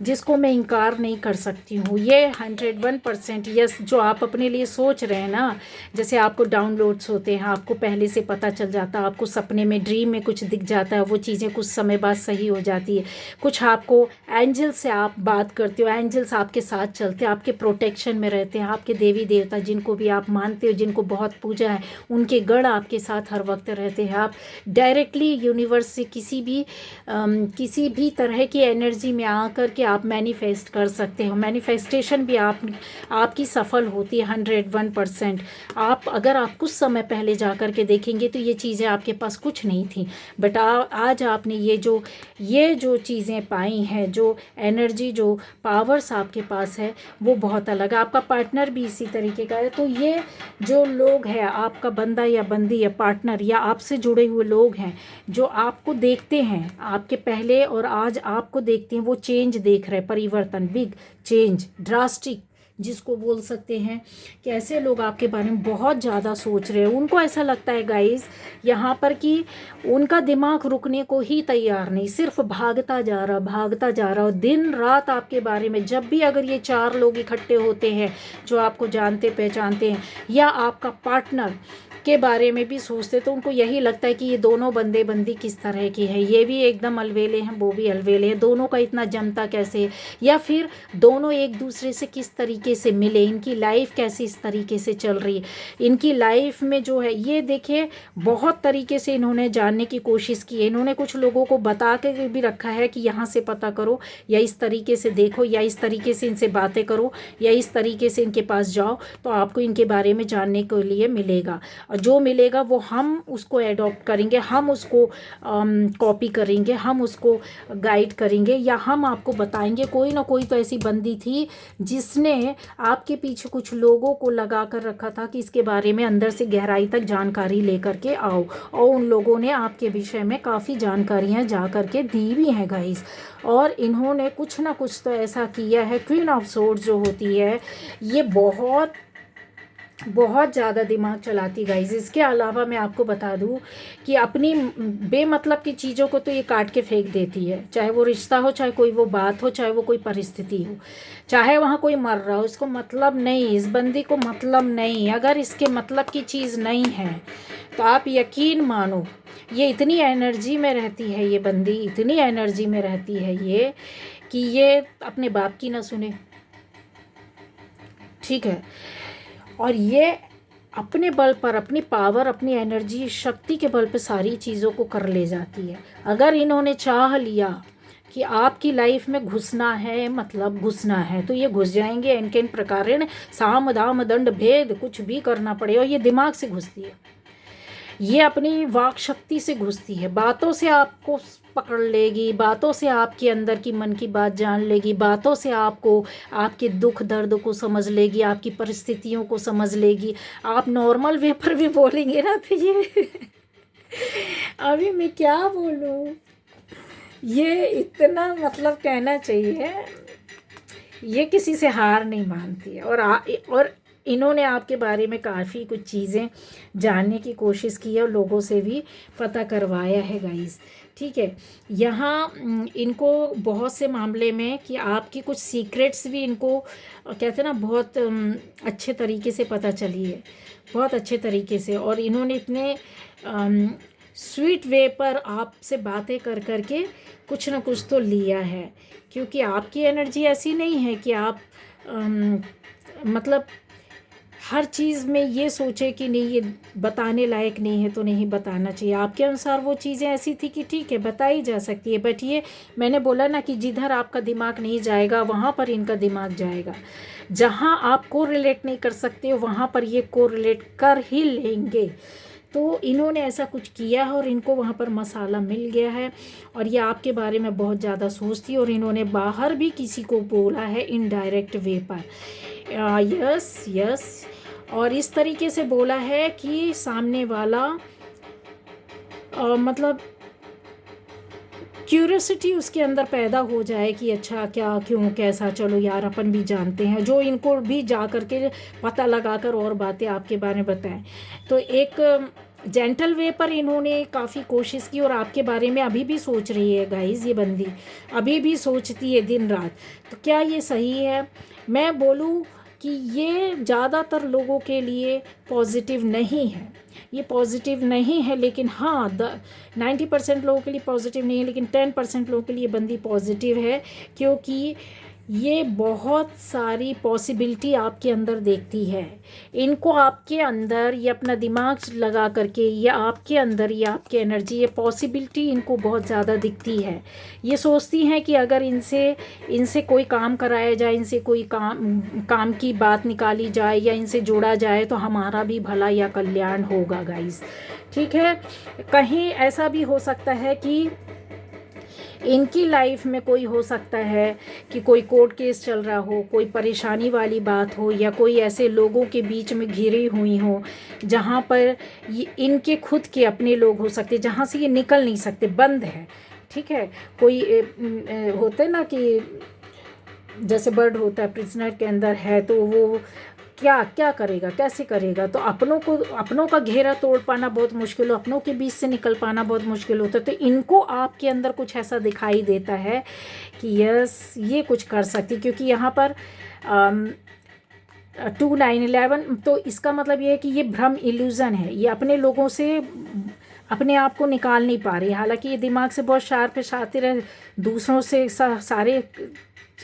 जिसको मैं इनकार नहीं कर सकती हूँ। ये 101% यस जो आप अपने लिए सोच रहे हैं ना, जैसे आपको डाउनलोड्स होते हैं, आपको पहले से पता चल जाता है, आपको सपने में, ड्रीम में कुछ दिख जाता है, वो चीज़ें कुछ समय बाद सही हो जाती है। कुछ आपको एंजल से आप बात करते हो, एंजल्स आपके साथ चलते हैं, आपके प्रोटेक्शन में रहते हैं, आपके देवी देवता जिनको भी आप मानते हो, जिनको बहुत पूजा है, उनके गण आपके साथ हर वक्त रहते हैं। आप डायरेक्टली यूनिवर्स से किसी भी तरह की एनर्जी में आकर के आप मैनिफेस्ट कर सकते हो। मैनिफेस्टेशन भी आपकी सफल होती है 101%। अगर आप कुछ समय पहले जा कर के देखेंगे तो ये चीज़ें आपके पास कुछ नहीं थी, बट आज आपने ये जो चीज़ें पाई हैं, जो एनर्जी, जो पावर्स आपके पास है, वो बहुत अलग है। आपका पार्टनर भी इसी तरीके का है। तो ये जो लोग हैं, आपका बंदा या बंदी या पार्टनर या आपसे जुड़े हुए लोग हैं, जो आपको देखते हैं, आपके पहले और आज आपको देखते हैं, वो चेंज देख रहे हैं, परिवर्तन, बिग चेंज, ड्रास्टिक जिसको बोल सकते हैं, कि ऐसे लोग आपके बारे में बहुत ज़्यादा सोच रहे हैं। उनको ऐसा लगता है गाइस यहाँ पर कि उनका दिमाग रुकने को ही तैयार नहीं, सिर्फ भागता जा रहा और दिन रात आपके बारे में। जब भी अगर ये 4 लोग इकट्ठे होते हैं जो आपको जानते पहचानते हैं, या आपका पार्टनर के बारे में भी सोचते, तो उनको यही लगता है कि ये दोनों बंदे बंदी किस तरह की है, ये भी एकदम अलवेले हैं, वो भी अलवेले हैं, दोनों का इतना जमता कैसे है, या फिर दोनों एक दूसरे से किस तरीके से मिले, इनकी लाइफ कैसे इस तरीके से चल रही है, इनकी लाइफ में जो है, ये देखिए बहुत तरीके से इन्होंने जानने की कोशिश की है। इन्होंने कुछ लोगों को बता के भी रखा है कि यहाँ से पता करो, या इस तरीके से देखो, या इस तरीके से इनसे बातें करो, या इस तरीके से इनके पास जाओ, तो आपको इनके बारे में जानने के लिए मिलेगा। जो मिलेगा वो हम उसको एडॉप्ट करेंगे, हम उसको कॉपी करेंगे, हम उसको गाइड करेंगे, या हम आपको बताएंगे। कोई ना कोई तो ऐसी बंदी थी जिसने आपके पीछे कुछ लोगों को लगा कर रखा था कि इसके बारे में अंदर से गहराई तक जानकारी लेकर के आओ, और उन लोगों ने आपके विषय में काफ़ी जानकारियाँ जा कर के दी भी हैं गाइस। और इन्होंने कुछ ना कुछ तो ऐसा किया है। क्वीन ऑफ सोर्ड्स जो होती है, ये बहुत ज़्यादा दिमाग चलाती गाइस। इसके अलावा मैं आपको बता दूं कि अपनी बेमतलब की चीज़ों को तो ये काट के फेंक देती है, चाहे वो रिश्ता हो, चाहे कोई वो बात हो, चाहे वो कोई परिस्थिति हो, चाहे वहाँ कोई मर रहा हो, इसको मतलब नहीं, इस बंदी को मतलब नहीं। अगर इसके मतलब की चीज़ नहीं है तो आप यकीन मानो, ये इतनी एनर्जी में रहती है, ये बंदी इतनी एनर्जी में रहती है ये, कि ये अपने बाप की ना सुने, ठीक है। और ये अपने बल पर, अपनी पावर, अपनी एनर्जी, शक्ति के बल पर सारी चीज़ों को कर ले जाती है। अगर इन्होंने चाह लिया कि आपकी लाइफ में घुसना है, मतलब घुसना है, तो ये घुस जाएंगे। इनके इन प्रकारेण साम दाम दंड भेद कुछ भी करना पड़े, और ये दिमाग से घुसती है। ये अपनी वाक शक्ति से घुसती है, बातों से आपको पकड़ लेगी, बातों से आपके अंदर की मन की बात जान लेगी, बातों से आपको आपके दुख दर्द को समझ लेगी, आपकी परिस्थितियों को समझ लेगी। आप नॉर्मल वे पर भी बोलेंगे ना तो ये अभी मैं क्या बोलूँ, ये इतना मतलब कहना चाहिए, ये किसी से हार नहीं मानती है। और इन्होंने आपके बारे में काफ़ी कुछ चीज़ें जानने की कोशिश की है और लोगों से भी पता करवाया है गाइस, ठीक है। यहाँ इनको बहुत से मामले में कि आपकी कुछ सीक्रेट्स भी इनको कहते हैं ना बहुत अच्छे तरीके से पता चली है, बहुत अच्छे तरीके से। और इन्होंने इतने स्वीट वे पर आपसे बातें कर कर के कुछ ना कुछ तो लिया है, क्योंकि आपकी एनर्जी ऐसी नहीं है कि आप मतलब हर चीज़ में ये सोचे कि नहीं ये बताने लायक नहीं है तो नहीं बताना चाहिए। आपके अनुसार वो चीज़ें ऐसी थी कि ठीक है बताई जा सकती है, बट ये मैंने बोला ना कि जिधर आपका दिमाग नहीं जाएगा वहाँ पर इनका दिमाग जाएगा। जहाँ आप को रिलेट नहीं कर सकते हो वहाँ पर ये को रिलेट कर ही लेंगे। तो इन्होंने ऐसा कुछ किया है और इनको वहाँ पर मसाला मिल गया है और ये आपके बारे में बहुत ज़्यादा सोचती है। और इन्होंने बाहर भी किसी को बोला है इनडायरेक्ट वे पर, यस यस, और इस तरीके से बोला है कि सामने वाला मतलब क्यूरियोसिटी उसके अंदर पैदा हो जाए कि अच्छा क्या क्यों कैसा, चलो यार अपन भी जानते हैं, जो इनको भी जा कर के पता लगा कर और बातें आपके बारे में बताएं। तो एक जेंटल वे पर इन्होंने काफ़ी कोशिश की और आपके बारे में अभी भी सोच रही है गाइस, ये बंदी अभी भी सोचती है दिन रात। तो क्या ये सही है? मैं बोलूँ कि ये ज़्यादातर लोगों के लिए पॉजिटिव नहीं है, ये पॉजिटिव नहीं है, लेकिन हाँ 90% लोगों के लिए पॉजिटिव नहीं है, लेकिन 10% लोगों के लिए बंदी पॉजिटिव है, क्योंकि ये बहुत सारी पॉसिबिलिटी आपके अंदर देखती है। इनको आपके अंदर ये अपना दिमाग लगा करके ये आपके अंदर ये आपकी एनर्जी ये पॉसिबिलिटी इनको बहुत ज़्यादा दिखती है। ये सोचती हैं कि अगर इनसे कोई काम कराया जाए, इनसे कोई काम की बात निकाली जाए या इनसे जोड़ा जाए तो हमारा भी भला या कल्याण होगा गाइस, ठीक है। कहीं ऐसा भी हो सकता है कि इनकी लाइफ में कोई हो सकता है कि कोई कोर्ट केस चल रहा हो, कोई परेशानी वाली बात हो, या कोई ऐसे लोगों के बीच में घिरी हुई हो जहाँ पर ये इनके खुद के अपने लोग हो सकते, जहाँ से ये निकल नहीं सकते, बंद है, ठीक है। कोई होता है ना कि जैसे बर्ड होता है प्रिजनर के अंदर है, तो वो क्या करेगा, कैसे करेगा। तो अपनों का घेरा तोड़ पाना बहुत मुश्किल हो, अपनों के बीच से निकल पाना बहुत मुश्किल होता है। तो इनको आपके अंदर कुछ ऐसा दिखाई देता है कि यस ये कुछ कर सकती, क्योंकि यहाँ पर 2911, तो इसका मतलब ये है कि ये भ्रम इल्यूज़न है, ये अपने लोगों से अपने आप को निकाल नहीं पा रही। हालांकि ये दिमाग से बहुत शार्प है, शातिर है, दूसरों से सारे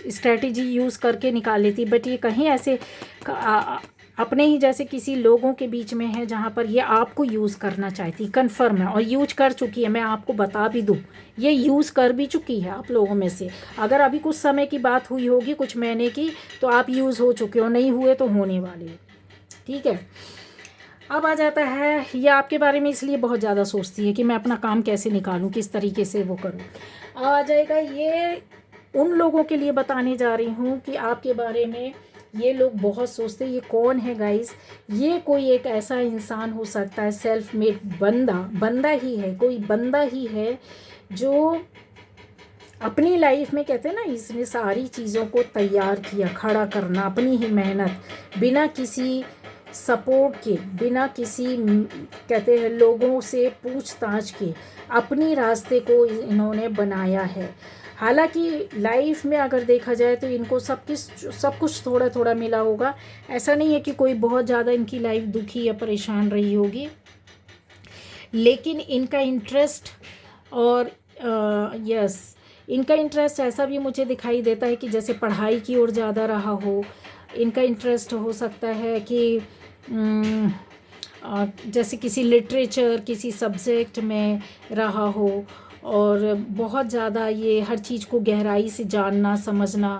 स्ट्रेटजी यूज़ करके निकाल लेती, बट ये कहीं ऐसे अपने ही जैसे किसी लोगों के बीच में है जहाँ पर ये आपको यूज़ करना चाहती, कन्फर्म है और यूज कर चुकी है। मैं आपको बता भी दूँ, ये यूज़ कर भी चुकी है आप लोगों में से। अगर अभी कुछ समय की बात हुई होगी, कुछ महीने की, तो आप यूज़ हो चुके हो, नहीं हुए तो होने वाले, ठीक है। अब आ जाता है, ये आपके बारे में इसलिए बहुत ज़्यादा सोचती है कि मैं अपना काम कैसे निकालूं, किस तरीके से वो करूं। अब आ जाएगा, ये उन लोगों के लिए बताने जा रही हूँ कि आपके बारे में ये लोग बहुत सोचते हैं। ये कौन है गाइस? ये कोई एक ऐसा इंसान हो सकता है, सेल्फ मेड बंदा ही है, कोई बंदा ही है जो अपनी लाइफ में कहते हैं ना, इसने सारी चीज़ों को तैयार किया, खड़ा करना, अपनी ही मेहनत, बिना किसी सपोर्ट के, बिना किसी कहते हैं लोगों से पूछताछ के अपनी रास्ते को इन्होंने बनाया है। हालांकि लाइफ में अगर देखा जाए तो इनको सब कुछ थोड़ा थोड़ा मिला होगा। ऐसा नहीं है कि कोई बहुत ज़्यादा इनकी लाइफ दुखी या परेशान रही होगी, लेकिन इनका इंटरेस्ट और यस इनका इंटरेस्ट ऐसा भी मुझे दिखाई देता है कि जैसे पढ़ाई की ओर ज़्यादा रहा हो। इनका इंटरेस्ट हो सकता है कि जैसे किसी लिटरेचर, किसी सब्जेक्ट में रहा हो, और बहुत ज़्यादा ये हर चीज़ को गहराई से जानना समझना,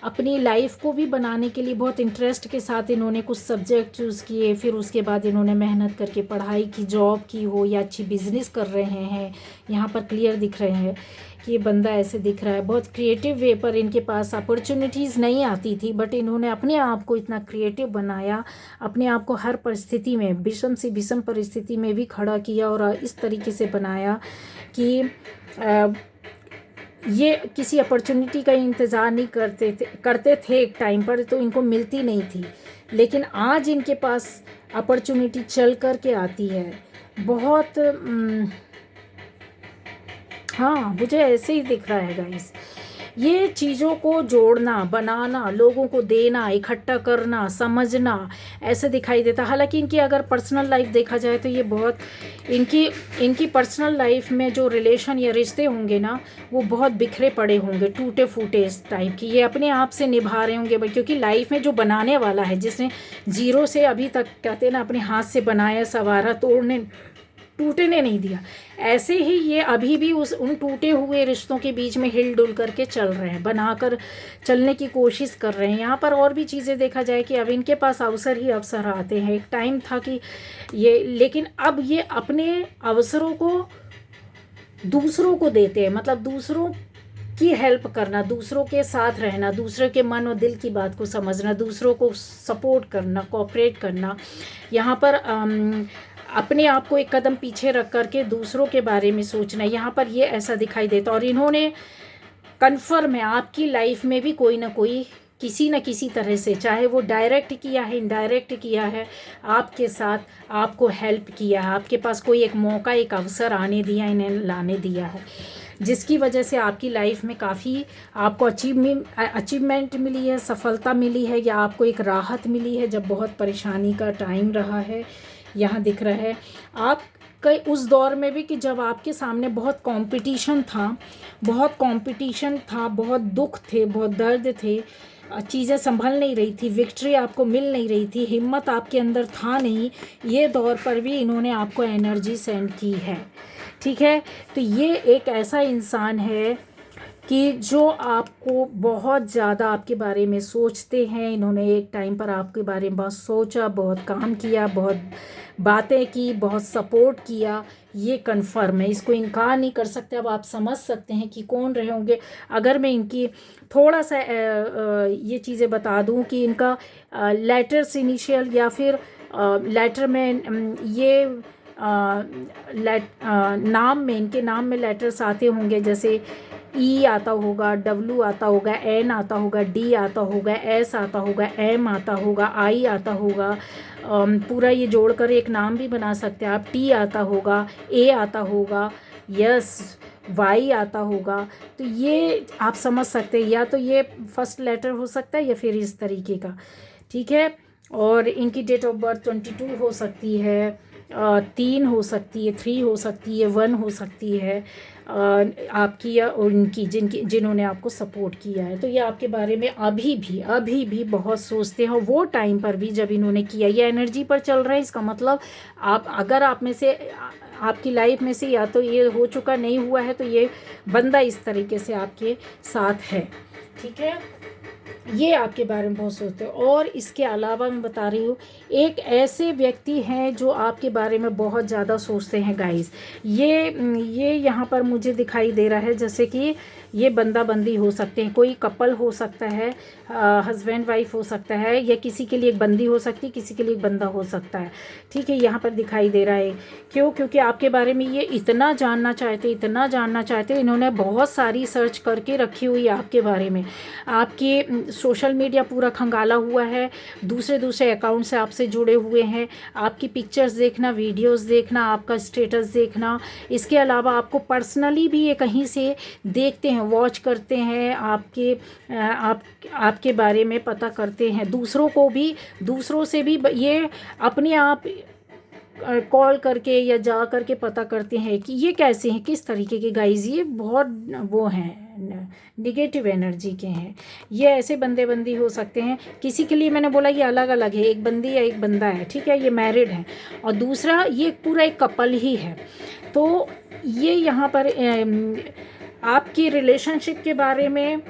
अपनी लाइफ को भी बनाने के लिए बहुत इंटरेस्ट के साथ इन्होंने कुछ सब्जेक्ट चूज़ किए, फिर उसके बाद इन्होंने मेहनत करके पढ़ाई की, जॉब की हो या अच्छी बिजनेस कर रहे हैं। यहाँ पर क्लियर दिख रहे हैं कि ये बंदा ऐसे दिख रहा है बहुत क्रिएटिव वे पर। इनके पास अपॉर्चुनिटीज़ नहीं आती थी, बट इन्होंने अपने आप को इतना क्रिएटिव बनाया, अपने आप को हर परिस्थिति में, विषम से विषम परिस्थिति में भी खड़ा किया और इस तरीके से बनाया कि ये किसी अपॉर्चुनिटी का इंतज़ार नहीं करते थे एक टाइम पर, तो इनको मिलती नहीं थी, लेकिन आज इनके पास अपॉर्चुनिटी चल कर के आती है। बहुत हाँ, मुझे ऐसे ही दिख रहा है गाइस। ये चीज़ों को जोड़ना, बनाना, लोगों को देना, इकट्ठा करना, समझना, ऐसे दिखाई देता। हालांकि इनकी अगर पर्सनल लाइफ देखा जाए तो ये बहुत इनकी पर्सनल लाइफ में जो रिलेशन या रिश्ते होंगे ना, वो बहुत बिखरे पड़े होंगे, टूटे फूटे इस टाइप की। ये अपने आप से निभा रहे होंगे क्योंकि लाइफ में जो बनाने वाला है, जिसने जीरो से अभी तक, कहते हैं ना, अपने हाथ से बनाया, संवारा, टूटने नहीं दिया, ऐसे ही ये अभी भी उन टूटे हुए रिश्तों के बीच में हिल डुल करके चल रहे हैं, बनाकर चलने की कोशिश कर रहे हैं। यहाँ पर और भी चीज़ें देखा जाए कि अब इनके पास अवसर ही अवसर आते हैं। एक टाइम था कि लेकिन अब ये अपने अवसरों को दूसरों को देते हैं, मतलब दूसरों की हेल्प करना, दूसरों के साथ रहना, दूसरे के मन और दिल की बात को समझना, दूसरों को सपोर्ट करना, कोऑपरेट करना। यहाँ पर अपने आप को एक कदम पीछे रख करके दूसरों के बारे में सोचना, यहाँ पर ये ऐसा दिखाई देता। और इन्होंने कन्फर्म है आपकी लाइफ में भी कोई ना कोई, किसी न किसी तरह से, चाहे वो डायरेक्ट किया है, इनडायरेक्ट किया है, आपके साथ आपको हेल्प किया है, आपके पास कोई एक मौका, एक अवसर आने दिया, इन्हें लाने दिया है, जिसकी वजह से आपकी लाइफ में काफ़ी आपको अचीवमेंट मिली है, सफलता मिली है, या आपको एक राहत मिली है जब बहुत परेशानी का टाइम रहा है। यहाँ दिख रहा है आप कई उस दौर में भी कि जब आपके सामने बहुत कंपटीशन था, बहुत दुख थे, बहुत दर्द थे, चीज़ें संभल नहीं रही थी, विक्ट्री आपको मिल नहीं रही थी, हिम्मत आपके अंदर था नहीं, ये दौर पर भी इन्होंने आपको एनर्जी सेंड की है। ठीक है, तो ये एक ऐसा इंसान है कि जो आपको बहुत ज़्यादा आपके बारे में सोचते हैं। इन्होंने एक टाइम पर आपके बारे में बहुत सोचा, बहुत काम किया, बहुत बातें की, बहुत सपोर्ट किया, ये कन्फर्म है, इसको इनकार नहीं कर सकते। अब आप समझ सकते हैं कि कौन रहे होंगे। अगर मैं इनकी थोड़ा सा ये चीज़ें बता दूं कि इनका लेटर्स इनिशियल या फिर लेटर में ये नाम में, इनके नाम में लेटर्स आते होंगे, जैसे ई आता होगा, डब्ल्यू आता होगा, एन आता होगा, डी आता होगा, एस आता होगा, एम आता होगा, आई आता होगा, पूरा ये जोड़कर एक नाम भी बना सकते हैं आप। टी आता होगा, ए आता होगा, यस, वाई आता होगा। तो ये आप समझ सकते हैं, या तो ये फर्स्ट लेटर हो सकता है या फिर इस तरीके का। ठीक है, और इनकी डेट ऑफ बर्थ 22 हो सकती है, 3 हो सकती है, 3 हो सकती है, 1 हो सकती है आपकी या उनकी, जिन्होंने आपको सपोर्ट किया है। तो ये आपके बारे में अभी भी बहुत सोचते हैं। वो टाइम पर भी जब इन्होंने किया, ये एनर्जी पर चल रहा है, इसका मतलब अगर आप में से, आपकी लाइफ में से या तो ये हो चुका, नहीं हुआ है, तो ये बंदा इस तरीके से आपके साथ है। ठीक है, ये आपके बारे में बहुत सोचते हैं। और इसके अलावा मैं बता रही हूँ, एक ऐसे व्यक्ति हैं जो आपके बारे में बहुत ज़्यादा सोचते हैं गाइस। ये यहाँ पर मुझे दिखाई दे रहा है जैसे कि ये बंदा बंदी हो सकते हैं, कोई कपल हो सकता है, हस्बैंड वाइफ हो सकता है, या किसी के लिए एक बंदी हो सकती है, किसी के लिए एक बंदा हो सकता है। ठीक है, यहाँ पर दिखाई दे रहा है। क्योंकि आपके बारे में ये इतना जानना चाहते, इन्होंने बहुत सारी सर्च करके रखी हुई है आपके बारे में। आपके सोशल मीडिया पूरा खंगाला हुआ है, दूसरे अकाउंट से आपसे जुड़े हुए हैं, आपकी पिक्चर्स देखना, वीडियोस देखना, आपका स्टेटस देखना। इसके अलावा आपको पर्सनली भी ये कहीं से देखते हैं, वॉच करते हैं, आपके बारे में पता करते हैं। दूसरों से भी ये अपने आप कॉल करके या जा करके पता करते हैं कि ये कैसे हैं, किस तरीके के गाइज, ये बहुत वो हैं, निगेटिव एनर्जी के हैं। ये ऐसे बंदी हो सकते हैं। किसी के लिए मैंने बोला ये अलग अलग है, एक बंदी या एक बंदा है, ठीक है, ये मैरिड है, और दूसरा ये पूरा एक कपल ही है। तो ये यहाँ पर आपकी रिलेशनशिप के बारे में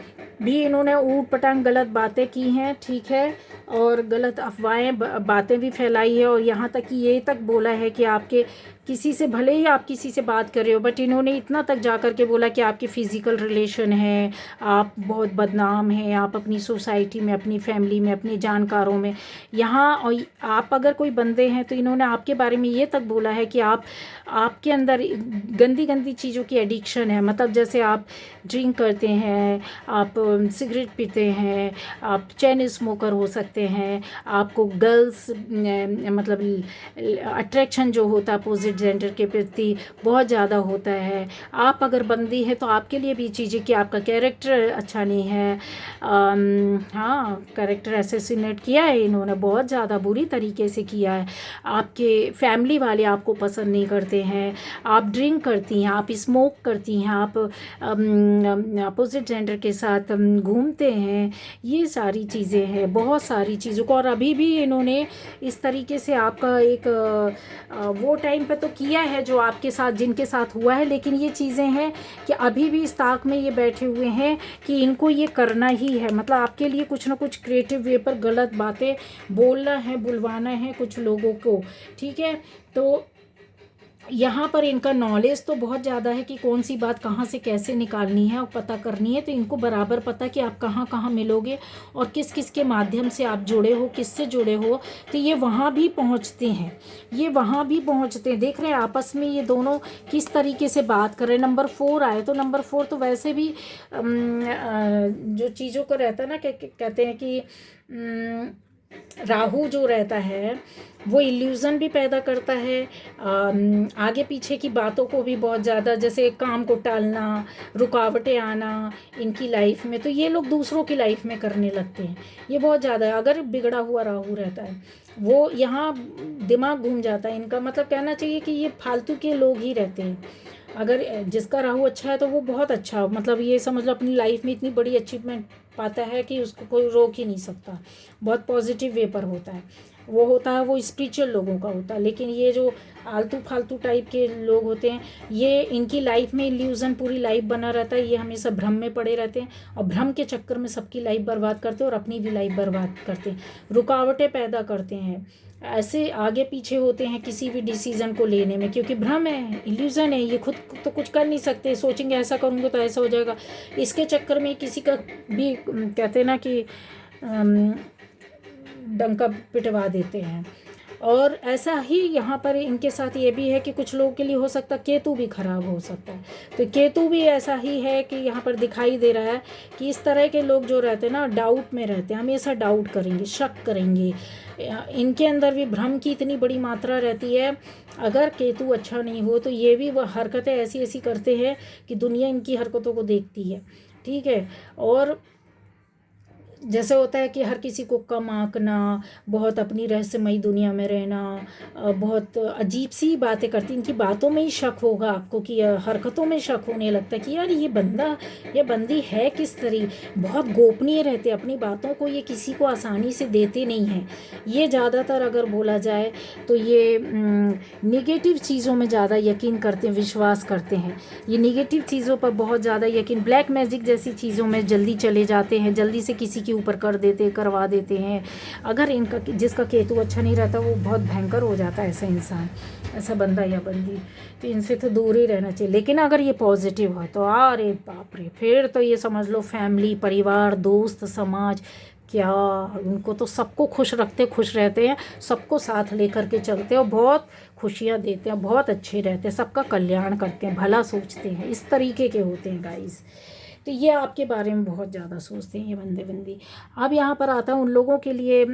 भी इन्होंने ऊट पटांग गलत बातें की हैं, ठीक है, और गलत अफवाहें बातें भी फैलाई है, और यहाँ तक कि ये तक बोला है कि आपके किसी से, भले ही आप किसी से बात कर रहे हो, बट इन्होंने इतना तक जा कर के बोला कि आपके फिज़िकल रिलेशन है, आप बहुत बदनाम हैं, आप अपनी सोसाइटी में, अपनी फैमिली में, अपने जानकारों में यहाँ, और आप अगर कोई बंदे हैं तो इन्होंने आपके बारे में ये तक बोला है कि आपके अंदर गंदी गंदी चीज़ों की एडिक्शन है। मतलब जैसे आप ड्रिंक करते हैं, आप सिगरेट पीते हैं, आप चेन स्मोकर हो सकते हैं, आपको गर्ल्स मतलब अट्रैक्शन जो होता है अपोजिट जेंडर के प्रति बहुत ज़्यादा होता है। आप अगर बंदी है तो आपके लिए भी चीज़ें कि आपका कैरेक्टर अच्छा नहीं है। हाँ, कैरेक्टर असैसिनेट किया है इन्होंने, बहुत ज़्यादा बुरी तरीके से किया है। आपके फैमिली वाले आपको पसंद नहीं करते हैं, आप ड्रिंक करती हैं, आप स्मोक करती हैं, आप अपोजिट जेंडर के साथ घूमते हैं, ये सारी चीज़ें हैं, बहुत सारी चीज़ों को। और अभी भी इन्होंने इस तरीके से आपका एक वो टाइम पे तो किया है जो आपके साथ, जिनके साथ हुआ है, लेकिन ये चीज़ें हैं कि अभी भी इस ताक में ये बैठे हुए हैं कि इनको ये करना ही है। मतलब आपके लिए कुछ ना कुछ क्रिएटिव वे पर गलत बातें बोलना है, बुलवाना है कुछ लोगों को, ठीक है। तो यहाँ पर इनका नॉलेज तो बहुत ज़्यादा है कि कौन सी बात कहाँ से कैसे निकालनी है और पता करनी है। तो इनको बराबर पता कि आप कहाँ कहाँ मिलोगे और किस किस के माध्यम से आप जुड़े हो, किससे जुड़े हो। तो ये वहाँ भी पहुँचते हैं, ये वहाँ भी पहुँचते हैं। देख रहे हैं आपस में ये दोनों किस तरीके से बात कर रहे हैं। नंबर 4 आए तो नंबर 4 तो वैसे भी जो चीज़ों को रहता है ना, कहते हैं कि राहु जो रहता है वो इल्यूज़न भी पैदा करता है, आगे पीछे की बातों को भी बहुत ज़्यादा, जैसे काम को टालना, रुकावटें आना इनकी लाइफ में, तो ये लोग दूसरों की लाइफ में करने लगते हैं। ये बहुत ज़्यादा है। अगर बिगड़ा हुआ राहु रहता है वो यहाँ दिमाग घूम जाता है इनका। मतलब कहना चाहिए कि ये फालतू के लोग ही रहते हैं। अगर जिसका राहु अच्छा है तो वो बहुत अच्छा, मतलब ये समझ लो अपनी लाइफ में इतनी बड़ी अचीवमेंट पाता है कि उसको कोई रोक ही नहीं सकता। बहुत पॉजिटिव वे पर होता है, वो होता है, वो स्पिरिचुअल लोगों का होता है। लेकिन ये जो आलतू फालतू टाइप के लोग होते हैं, ये इनकी लाइफ में इल्यूज़न पूरी लाइफ बना रहता है। ये हमेशा भ्रम में पड़े रहते हैं और भ्रम के चक्कर में सबकी लाइफ बर्बाद करते हैं और अपनी भी लाइफ बर्बाद करते हैं, रुकावटें पैदा करते हैं, ऐसे आगे पीछे होते हैं किसी भी डिसीज़न को लेने में, क्योंकि भ्रम है, इल्यूज़न है। ये खुद तो कुछ कर नहीं सकते, सोचेंगे ऐसा करूँगा तो ऐसा हो जाएगा। इसके चक्कर में किसी का भी कहते हैं ना कि डंका पिटवा देते हैं। और ऐसा ही यहाँ पर इनके साथ ये भी है कि कुछ लोगों के लिए हो सकता है केतु भी खराब हो सकता है। तो केतु भी ऐसा ही है कि यहाँ पर दिखाई दे रहा है कि इस तरह के लोग जो रहते हैं ना, डाउट में रहते हैं, हमेशा डाउट करेंगे, शक करेंगे। इनके अंदर भी भ्रम की इतनी बड़ी मात्रा रहती है। अगर केतु अच्छा नहीं हो तो ये भी वह हरकतें ऐसी ऐसी करते हैं कि दुनिया इनकी हरकतों को देखती है, ठीक है। और जैसे होता है कि हर किसी को कम आंकना, बहुत अपनी रहस्यमयी दुनिया में रहना, बहुत अजीब सी बातें करती। इनकी बातों में ही शक होगा आपको कि हरकतों में शक होने लगता है कि यार ये बंदा या बंदी है किस तरह। बहुत गोपनीय रहते, अपनी बातों को ये किसी को आसानी से देते नहीं हैं। ये ज़्यादातर अगर बोला जाए तो ये नेगेटिव चीज़ों में ज़्यादा यकीन करते हैं, विश्वास करते हैं। ये नेगेटिव चीज़ों पर बहुत ज़्यादा यकीन, ब्लैक मैजिक जैसी चीज़ों में जल्दी चले जाते हैं, जल्दी से किसी ऊपर करवा देते हैं। अगर इनका जिसका केतु अच्छा नहीं रहता वो बहुत भयंकर हो जाता है, ऐसा इंसान, ऐसा बंदा या बंदी। तो इनसे तो दूर ही रहना चाहिए। लेकिन अगर ये पॉजिटिव हो तो अरे बाप रे, फिर तो ये समझ लो फैमिली, परिवार, दोस्त, समाज, क्या उनको तो सबको खुश रखते, खुश रहते हैं, सबको साथ लेकर के चलते हैं और बहुत खुशियाँ देते हैं, बहुत अच्छे रहते हैं, सबका कल्याण करते हैं, भला सोचते हैं। इस तरीके के होते हैं गाइस। तो ये आपके बारे में बहुत ज़्यादा सोचते हैं ये बंदे बंदी। अब यहाँ पर आता है उन लोगों के लिए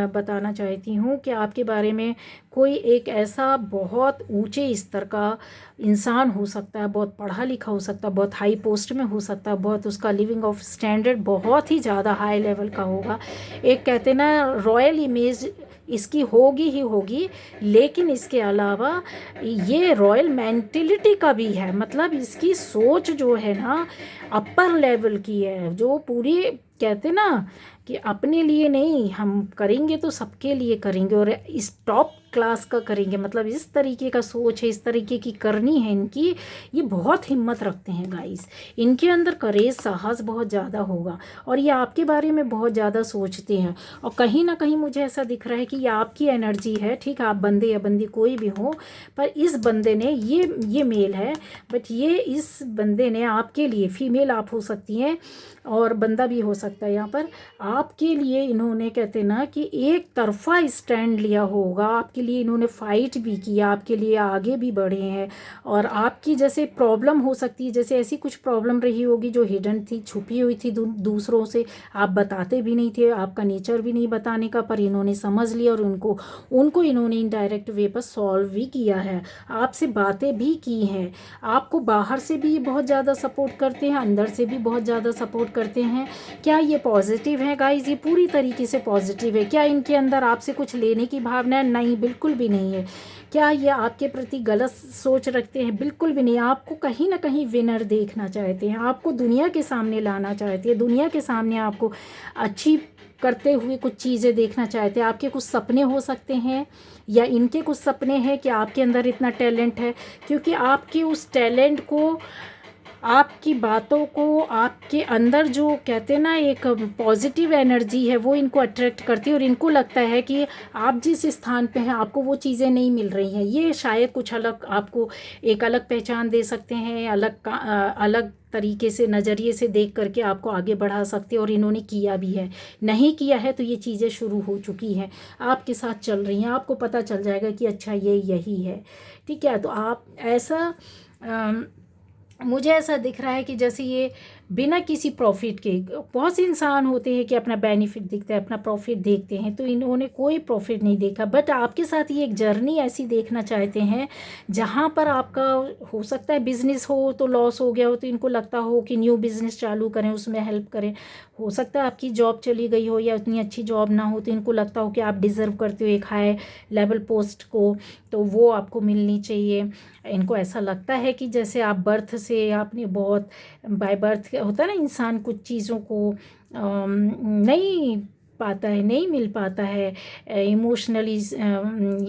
बताना चाहती हूँ कि आपके बारे में कोई एक ऐसा बहुत ऊंचे स्तर का इंसान हो सकता है, बहुत पढ़ा लिखा हो सकता है, बहुत हाई पोस्ट में हो सकता है, बहुत उसका लिविंग ऑफ स्टैंडर्ड बहुत ही ज़्यादा हाई लेवल का होगा। एक कहते हैं ना रॉयल इमेज इसकी होगी ही होगी, लेकिन इसके अलावा ये रॉयल मेंटिलिटी का भी है। मतलब इसकी सोच जो है ना अपर लेवल की है, जो पूरी कहते ना कि अपने लिए नहीं, हम करेंगे तो सबके लिए करेंगे। और इस टॉप क्लास का करेंगे, मतलब इस तरीके का सोच है, इस तरीके की करनी है इनकी। ये बहुत हिम्मत रखते हैं गाइस, इनके अंदर करेज साहस बहुत ज़्यादा होगा और ये आपके बारे में बहुत ज़्यादा सोचते हैं। और कहीं ना कहीं मुझे ऐसा दिख रहा है कि ये आपकी एनर्जी है, ठीक है, आप बंदे या बंदी कोई भी हो, पर इस बंदे ने ये मेल है, बट ये इस बंदे ने आपके लिए, फीमेल आप हो सकती हैं और बंदा भी हो सकता है यहाँ पर, आपके लिए इन्होंने कहते ना कि एक तरफा स्टैंड लिया होगा, आपके लिए इन्होंने फाइट भी किया, आपके लिए आगे भी बढ़े हैं। और आपकी जैसे प्रॉब्लम हो सकती है, जैसे ऐसी कुछ प्रॉब्लम रही होगी जो हिडन थी, छुपी हुई थी दूसरों से, आप बताते भी नहीं थे, आपका नेचर भी नहीं बताने का, पर इन्होंने समझ लिया और उनको इन्होंने इनडायरेक्ट वे पर सॉल्व भी किया है, आपसे बातें भी की हैं। आपको बाहर से भी बहुत ज़्यादा सपोर्ट करते हैं, अंदर से भी बहुत ज़्यादा सपोर्ट करते हैं। क्या ये पॉजिटिव है गाइज? ये पूरी तरीके से पॉजिटिव है। क्या इनके अंदर आपसे कुछ लेने की भावना है? नहीं, बिल्कुल भी नहीं है। क्या ये आपके प्रति गलत सोच रखते हैं? बिल्कुल भी नहीं। आपको कहीं ना कहीं विनर देखना चाहते हैं, आपको दुनिया के सामने लाना चाहते हैं, दुनिया के सामने आपको अच्छी करते हुए कुछ चीज़ें देखना चाहते हैं। आपके कुछ सपने हो सकते हैं या इनके कुछ सपने हैं कि आपके अंदर इतना टैलेंट है, क्योंकि आपके उस टैलेंट को, आपकी बातों को, आपके अंदर जो कहते हैं ना एक पॉजिटिव एनर्जी है, वो इनको अट्रैक्ट करती है और इनको लगता है कि आप जिस स्थान पे हैं आपको वो चीज़ें नहीं मिल रही हैं। ये शायद कुछ अलग आपको एक अलग पहचान दे सकते हैं, अलग तरीके से नज़रिए से देख करके आपको आगे बढ़ा सकते हैं, और इन्होंने किया भी है। नहीं किया है तो ये चीज़ें शुरू हो चुकी हैं, आपके साथ चल रही हैं, आपको पता चल जाएगा कि अच्छा ये यही है, ठीक है। तो आप ऐसा मुझे ऐसा दिख रहा है कि जैसे ये बिना किसी प्रॉफिट के, बहुत से इंसान होते हैं कि अपना बेनिफिट दिखता है, अपना प्रॉफिट देखते हैं, तो इन्होंने कोई प्रॉफिट नहीं देखा, बट आपके साथ ये एक जर्नी ऐसी देखना चाहते हैं जहाँ पर आपका हो सकता है बिजनेस हो तो लॉस हो गया हो, तो इनको लगता हो कि न्यू बिजनेस चालू करें, उसमें हेल्प करें। हो सकता है आपकी जॉब चली गई हो या उतनी अच्छी जॉब ना हो, तो इनको लगता हो कि आप डिज़र्व करते हो एक हाई लेवल पोस्ट को, तो वो आपको मिलनी चाहिए। इनको ऐसा लगता है कि जैसे आप बर्थ से, आपने बहुत बाय बर्थ होता है ना, इंसान कुछ चीज़ों को नहीं पाता है, नहीं मिल पाता है, इमोशनली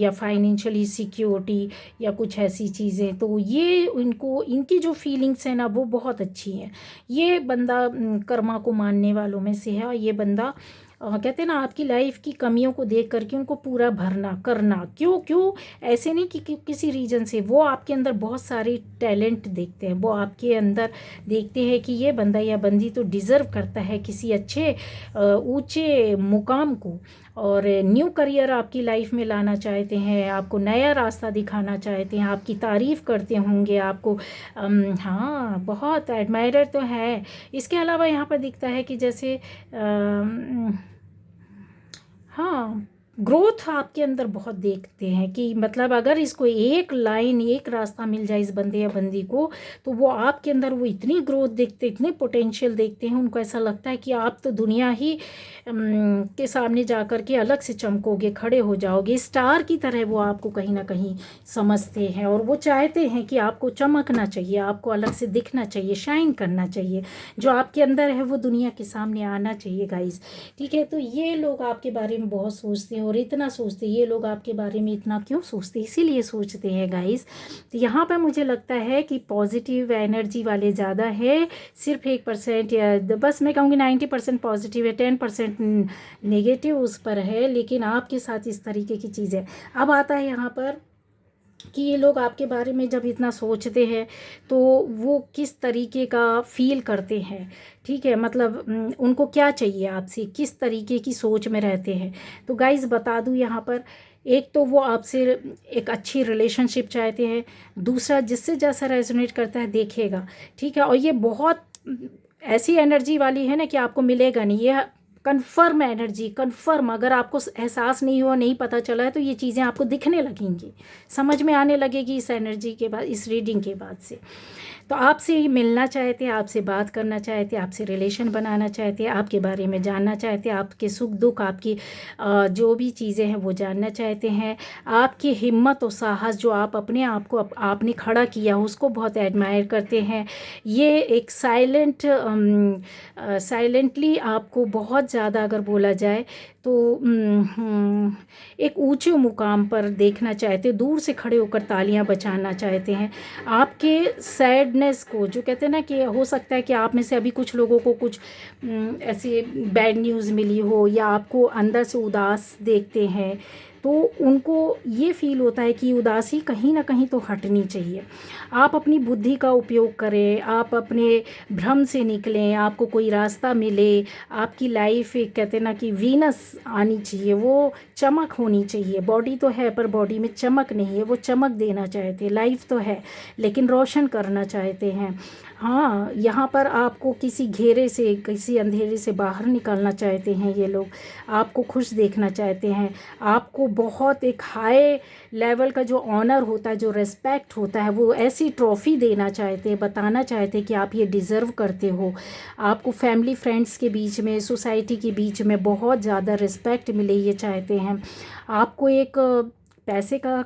या फाइनेंशियली सिक्योरिटी या कुछ ऐसी चीज़ें, तो ये इनको, इनकी जो फीलिंग्स है ना वो बहुत अच्छी है। ये बंदा कर्मा को मानने वालों में से है, और ये बंदा कहते हैं ना आपकी लाइफ की कमियों को देख करके उनको पूरा भरना करना, क्यों ऐसे नहीं कि किसी रीजन से, वो आपके अंदर बहुत सारे टैलेंट देखते हैं, वो आपके अंदर देखते हैं कि ये बंदा या बंदी तो डिज़र्व करता है किसी अच्छे ऊंचे मुकाम को, और न्यू करियर आपकी लाइफ में लाना चाहते हैं, आपको नया रास्ता दिखाना चाहते हैं, आपकी तारीफ़ करते होंगे, आपको हाँ बहुत एडमायरर तो है। इसके अलावा यहाँ पर दिखता है कि जैसे हाँ, ग्रोथ आपके अंदर बहुत देखते हैं कि मतलब अगर इसको एक लाइन, एक रास्ता मिल जाए इस बंदे या बंदी को, तो वो आपके अंदर वो इतनी ग्रोथ देखते, इतने पोटेंशियल देखते हैं, उनको ऐसा लगता है कि आप तो दुनिया ही के सामने जा कर के अलग से चमकोगे, खड़े हो जाओगे, स्टार की तरह वो आपको कहीं ना कहीं समझते हैं, और वो चाहते हैं कि आपको चमकना चाहिए, आपको अलग से दिखना चाहिए, शाइन करना चाहिए, जो आपके अंदर है वो दुनिया के सामने आना चाहिए गाइस, ठीक है। तो ये लोग आपके बारे में बहुत सोचते हैं, और इतना सोचते हैं, ये लोग आपके बारे में इतना क्यों सोचते हैं, इसीलिए सोचते हैं गाइस। तो यहाँ पर मुझे लगता है कि पॉजिटिव एनर्जी वाले ज़्यादा है, सिर्फ 1% या बस मैं कहूँगी 90% पॉजिटिव है, 10% नेगेटिव उस पर है, लेकिन आपके साथ इस तरीके की चीज़ें। अब आता है यहाँ पर कि ये लोग आपके बारे में जब इतना सोचते हैं तो वो किस तरीके का फील करते हैं, ठीक है, मतलब उनको क्या चाहिए आपसे, किस तरीके की सोच में रहते हैं। तो गाइस बता दूं यहाँ पर, एक तो वो आपसे एक अच्छी रिलेशनशिप चाहते हैं, दूसरा जिससे जैसा रेजोनेट करता है देखेगा, ठीक है, और ये बहुत ऐसी एनर्जी वाली है ना कि आपको मिलेगा नहीं, ये कन्फर्म एनर्जी, कन्फर्म, अगर आपको एहसास नहीं हुआ, नहीं पता चला है, तो ये चीज़ें आपको दिखने लगेंगी, समझ में आने लगेगी इस एनर्जी के बाद, इस रीडिंग के बाद से। तो आपसे ही मिलना चाहते हैं, आपसे बात करना चाहते हैं, आपसे रिलेशन बनाना चाहते हैं, आपके बारे में जानना चाहते हैं, आपके सुख दुख, आपकी जो भी चीज़ें हैं वो जानना चाहते हैं, आपकी हिम्मत और साहस जो आप अपने आप को आपने खड़ा किया उसको बहुत एडमायर करते हैं। ये एक साइलेंटली आपको बहुत ज़्यादा अगर बोला जाए तो एक ऊंचे मुकाम पर देखना चाहते, दूर से खड़े होकर तालियां बजाना चाहते हैं। आपके सैडनेस को, जो कहते हैं ना कि हो सकता है कि आप में से अभी कुछ लोगों को कुछ ऐसी बैड न्यूज़ मिली हो या आपको अंदर से उदास देखते हैं, तो उनको ये फील होता है कि उदासी कहीं ना कहीं तो हटनी चाहिए। आप अपनी बुद्धि का उपयोग करें, आप अपने भ्रम से निकलें, आपको कोई रास्ता मिले। आपकी लाइफ एक कहते हैं ना कि वीनस आनी चाहिए, वो चमक होनी चाहिए। बॉडी तो है पर बॉडी में चमक नहीं है, वो चमक देना चाहते हैं। लाइफ तो है लेकिन रोशन करना चाहते हैं। हाँ, यहाँ पर आपको किसी घेरे से, किसी अंधेरे से बाहर निकालना चाहते हैं ये लोग। आपको खुश देखना चाहते हैं। आपको बहुत एक हाई लेवल का जो ऑनर होता है, जो रिस्पेक्ट होता है, वो ऐसी ट्रॉफ़ी देना चाहते हैं, बताना चाहते हैं कि आप ये डिज़र्व करते हो। आपको फैमिली फ्रेंड्स के बीच में, सोसाइटी के बीच में बहुत ज़्यादा रिस्पेक्ट मिले, ये चाहते हैं। आपको एक पैसे का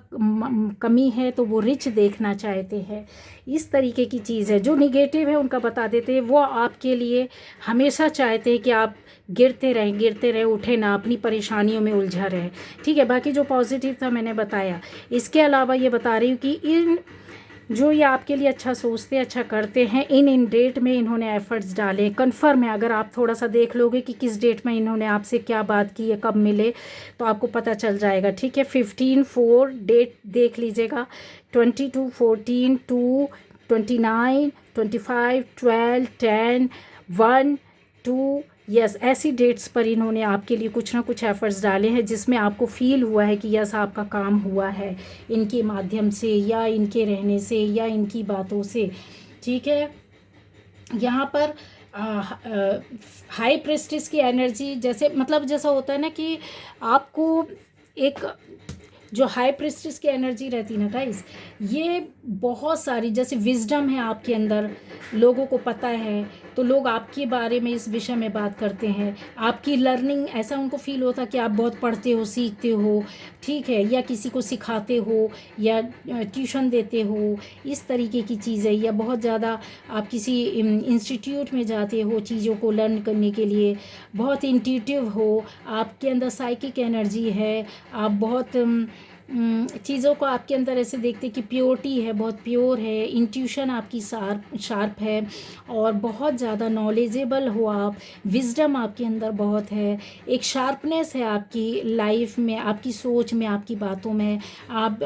कमी है तो वो रिच देखना चाहते हैं। इस तरीके की चीज़ है। जो निगेटिव है उनका बता देते हैं, वो आपके लिए हमेशा चाहते हैं कि आप गिरते रहें, उठे ना, अपनी परेशानियों में उलझा रहें। ठीक है, बाकी जो पॉजिटिव था मैंने बताया। इसके अलावा ये बता रही हूँ कि इन जो ये आपके लिए अच्छा सोचते, अच्छा करते हैं, इन डेट में इन्होंने एफ़र्ट्स डाले। कन्फर्म है, अगर आप थोड़ा सा देख लोगे कि किस डेट में इन्होंने आपसे क्या बात की है, कब मिले, तो आपको पता चल जाएगा। ठीक है, 15/4 डेट देख लीजिएगा, 22, 14, 2, 29, 25, 12, 10, 1, 2। यस, ऐसी डेट्स पर इन्होंने आपके लिए कुछ ना कुछ एफ़र्ट्स डाले हैं जिसमें आपको फ़ील हुआ है कि यस, आपका काम हुआ है इनके माध्यम से, या इनके रहने से, या इनकी बातों से। ठीक है, यहाँ पर हाई प्रेस्टिज की एनर्जी, जैसे मतलब जैसा होता है ना कि आपको एक जो हाई प्रेस्टिज की एनर्जी रहती है ना गाइस, ये बहुत सारी, जैसे विजडम है आपके अंदर, लोगों को पता है तो लोग आपके बारे में इस विषय में बात करते हैं। आपकी लर्निंग, ऐसा उनको फील होता है कि आप बहुत पढ़ते हो, सीखते हो, ठीक है, या किसी को सिखाते हो या ट्यूशन देते हो, इस तरीके की चीज़ है। या बहुत ज़्यादा आप किसी इंस्टीट्यूट में जाते हो चीज़ों को लर्न करने के लिए, बहुत इंट्यूटिव हो, आपके अंदर साइकिक एनर्जी है, आप बहुत चीज़ों को आपके अंदर ऐसे देखते कि प्योरिटी है, बहुत प्योर है, इंट्यूशन आपकी शार्प है, और बहुत ज़्यादा नॉलेजेबल हो आप, विजडम आपके अंदर बहुत है, एक शार्पनेस है आपकी लाइफ में, आपकी सोच में, आपकी बातों में। आप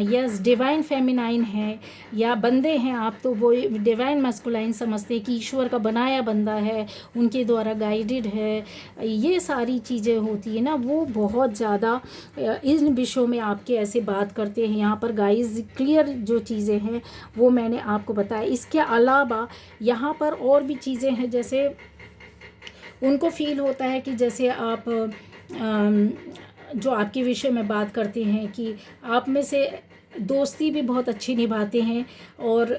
यस, डिवाइन फेमिनाइन है या बंदे हैं आप, तो वो डिवाइन मस्कुलाइन समझते हैं कि ईश्वर का बनाया बंदा है, उनके द्वारा गाइडेड है। ये सारी चीज़ें होती है ना, वो बहुत ज़्यादा इन विषयों में आपके ऐसे बात करते हैं। यहाँ पर गाइस क्लियर जो चीज़ें हैं वो मैंने आपको बताया। इसके अलावा यहाँ पर और भी चीज़ें हैं, जैसे उनको फील होता है कि जैसे आप जो आपके विषय में बात करते हैं कि आप में से दोस्ती भी बहुत अच्छी निभाते हैं, और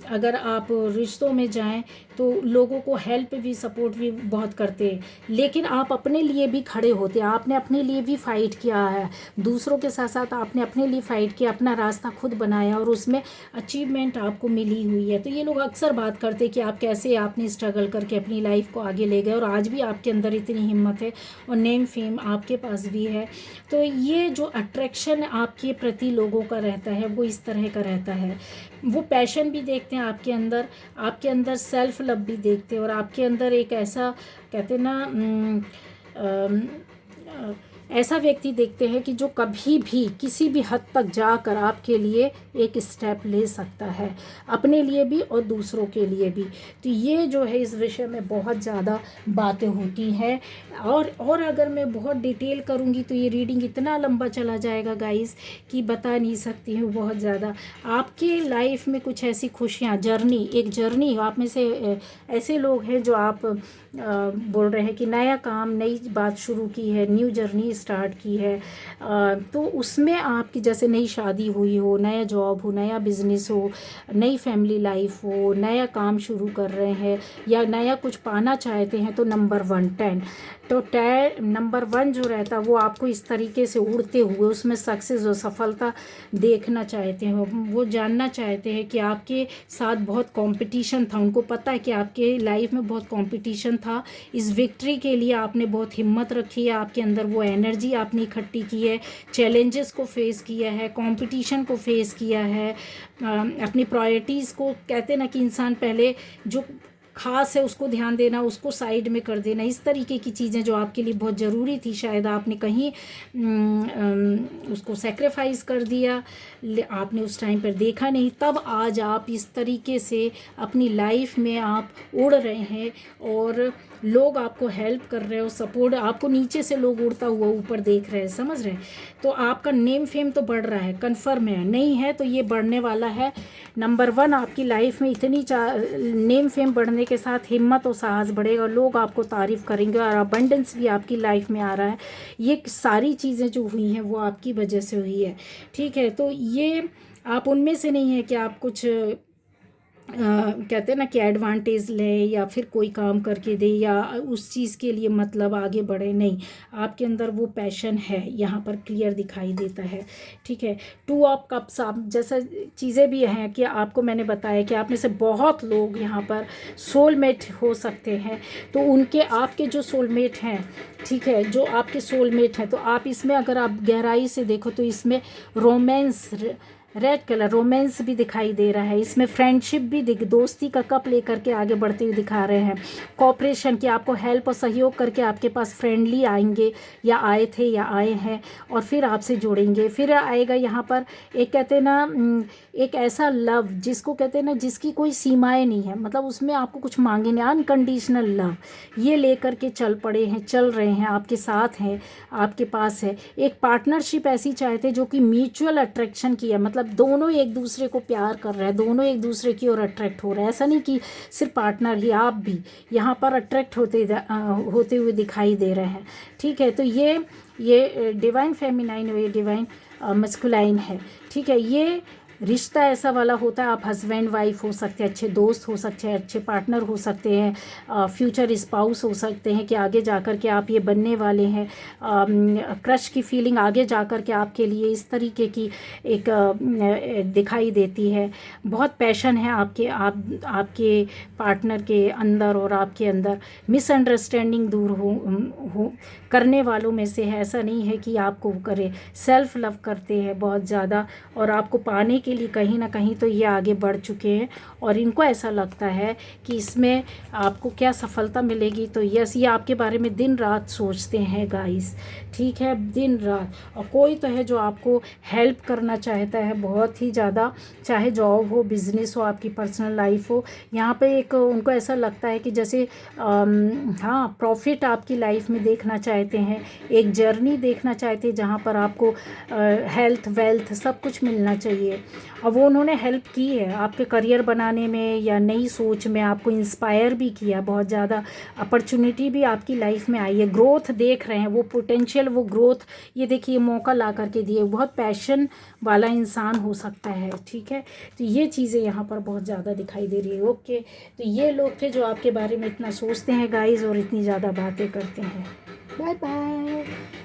अगर आप रिश्तों में जाएं तो लोगों को हेल्प भी, सपोर्ट भी बहुत करते हैं, लेकिन आप अपने लिए भी खड़े होते हैं। आपने अपने लिए भी फ़ाइट किया है, दूसरों के साथ साथ आपने अपने लिए फ़ाइट किया, अपना रास्ता खुद बनाया और उसमें अचीवमेंट आपको मिली हुई है। तो ये लोग अक्सर बात करते हैं कि आप कैसे आपने स्ट्रगल करके अपनी लाइफ को आगे ले गए, और आज भी आपके अंदर इतनी हिम्मत है और नेम फेम आपके पास भी है। तो ये जो अट्रैक्शन आपके प्रति लोगों का रहता है वो इस तरह का रहता है। वो पैशन भी देखते हैं आपके अंदर सेल्फ लव भी देखते हैं, और आपके अंदर एक ऐसा कहते हैं ना ऐसा व्यक्ति देखते हैं कि जो कभी भी किसी भी हद तक जाकर आपके लिए एक स्टेप ले सकता है, अपने लिए भी और दूसरों के लिए भी। तो ये जो है इस विषय में बहुत ज़्यादा बातें होती हैं, और अगर मैं बहुत डिटेल करूँगी तो ये रीडिंग इतना लंबा चला जाएगा गाइस कि बता नहीं सकती हूँ। बहुत ज़्यादा आपके लाइफ में कुछ ऐसी खुशियाँ, एक जर्नी आप में से ऐसे लोग हैं जो आप बोल रहे हैं कि नया काम, नई बात शुरू की है, न्यू जर्नी स्टार्ट की है, तो उसमें आपकी जैसे नई शादी हुई हो, नया जॉब हो, नया बिजनेस हो, नई फैमिली लाइफ हो, नया काम शुरू कर रहे हैं या नया कुछ पाना चाहते हैं, तो नंबर 1 10, तो नंबर 1 जो रहता है वो आपको इस तरीके से उड़ते हुए उसमें सक्सेस और सफलता देखना चाहते हैं। वो जानना चाहते हैं कि आपके साथ बहुत कंपटीशन था, उनको पता है कि आपके लाइफ में बहुत कंपटीशन था। इस विक्ट्री के लिए आपने बहुत हिम्मत रखी है, आपके अंदर वो एनर्जी आपने इकट्ठी की है, चैलेंजेस को फेस किया है, कंपटीशन को फेस किया है, अपनी प्रायोरिटीज़ को, कहते ना कि इंसान पहले जो ख़ास है उसको ध्यान देना, उसको साइड में कर देना, इस तरीके की चीज़ें जो आपके लिए बहुत ज़रूरी थी, शायद आपने कहीं उसको सेक्रीफाइस कर दिया, आपने उस टाइम पर देखा नहीं, तब आज आप इस तरीके से अपनी लाइफ में आप उड़ रहे हैं और लोग आपको हेल्प कर रहे हो, सपोर्ट, आपको नीचे से लोग उड़ता हुआ ऊपर देख रहे हैं, समझ रहे हैं। तो आपका नेम फेम तो बढ़ रहा है, कन्फर्म है, नहीं है तो ये बढ़ने वाला है। नंबर 1 आपकी लाइफ में इतनी नेम फेम बढ़ने के साथ हिम्मत और साहस बढ़ेगा, लोग आपको तारीफ़ करेंगे और अबंडेंस भी आपकी लाइफ में आ रहा है। ये सारी चीज़ें जो हुई हैं वो आपकी वजह से हुई है, ठीक है। तो ये आप उनमें से नहीं है कि आप कुछ कहते हैं ना कि एडवांटेज लें या फिर कोई काम करके दे या उस चीज़ के लिए मतलब आगे बढ़े, नहीं, आपके अंदर वो पैशन है, यहाँ पर क्लियर दिखाई देता है, ठीक है। 2 ऑफ कप्स, आप जैसा चीज़ें भी हैं कि आपको मैंने बताया कि आप में से बहुत लोग यहाँ पर सोलमेट हो सकते हैं, तो उनके आपके जो सोलमेट हैं, ठीक है, जो आपके सोलमेट हैं, तो आप इसमें अगर आप गहराई से देखो तो इसमें रोमांस, रेड कलर रोमांस भी दिखाई दे रहा है, इसमें फ्रेंडशिप भी दोस्ती का कप लेकर के आगे बढ़ते हुए दिखा रहे हैं, कोऑपरेशन की, आपको हेल्प और सहयोग करके आपके पास फ्रेंडली आएंगे या आए थे या आए हैं और फिर आपसे जुड़ेंगे, फिर आएगा यहाँ पर एक, कहते हैं ना, एक ऐसा लव जिसको कहते हैं ना जिसकी कोई सीमाएं नहीं है, मतलब उसमें आपको कुछ मांगे नहीं, अनकंडीशनल लव, ये लेकर के चल पड़े हैं, चल रहे हैं, आपके साथ हैं, आपके पास है। एक पार्टनरशिप ऐसी चाहते जो कि म्यूचुअल अट्रैक्शन की है, मतलब दोनों एक दूसरे को प्यार कर रहे हैं, दोनों एक दूसरे की ओर अट्रैक्ट हो रहे हैं, ऐसा नहीं कि सिर्फ पार्टनर ही, आप भी यहाँ पर अट्रैक्ट होते हुए दिखाई दे रहे हैं, ठीक है। तो ये डिवाइन फेमिनाइन और ये डिवाइन मस्कुलाइन है, ठीक है। ये रिश्ता ऐसा वाला होता है, आप हस्बैंड वाइफ हो सकते हैं, अच्छे दोस्त हो सकते हैं, अच्छे पार्टनर हो सकते हैं, फ्यूचर स्पाउस हो सकते हैं कि आगे जाकर के आप ये बनने वाले हैं। क्रश की फीलिंग आगे जाकर के आपके लिए इस तरीके की एक दिखाई देती है, बहुत पैशन है आपके पार्टनर के अंदर और आपके अंदर, मिसअंडरस्टैंडिंग दूर हो करने वालों में से है, ऐसा नहीं है कि आपको करे, सेल्फ लव करते हैं बहुत ज़्यादा और आपको पाने के लिए कहीं ना कहीं तो ये आगे बढ़ चुके हैं और इनको ऐसा लगता है कि इसमें आपको क्या सफलता मिलेगी, तो यस, ये आपके बारे में दिन रात सोचते हैं गाइस, ठीक है, दिन रात। और कोई तो है जो आपको हेल्प करना चाहता है बहुत ही ज़्यादा, चाहे जॉब हो, बिजनेस हो, आपकी पर्सनल लाइफ हो, यहाँ पे एक उनको ऐसा लगता है कि जैसे हाँ, प्रॉफिट आपकी लाइफ में देखना चाहते हैं, एक जर्नी देखना चाहते हैं जहाँ पर आपको हेल्थ वेल्थ सब कुछ मिलना चाहिए। और वो उन्होंने हेल्प की है आपके करियर बनाने में या नई सोच में, आपको इंस्पायर भी किया, बहुत ज़्यादा अपॉर्चुनिटी भी आपकी लाइफ में आई है, ग्रोथ देख रहे हैं, वो पोटेंशियल, वो ग्रोथ, ये देखिए मौका ला करके दिए, बहुत पैशन वाला इंसान हो सकता है, ठीक है। तो ये चीज़ें यहाँ पर बहुत ज़्यादा दिखाई दे रही है, ओके। तो ये लोग थे जो आपके बारे में इतना सोचते हैं गाइज और इतनी ज़्यादा बातें करते हैं। Bye bye.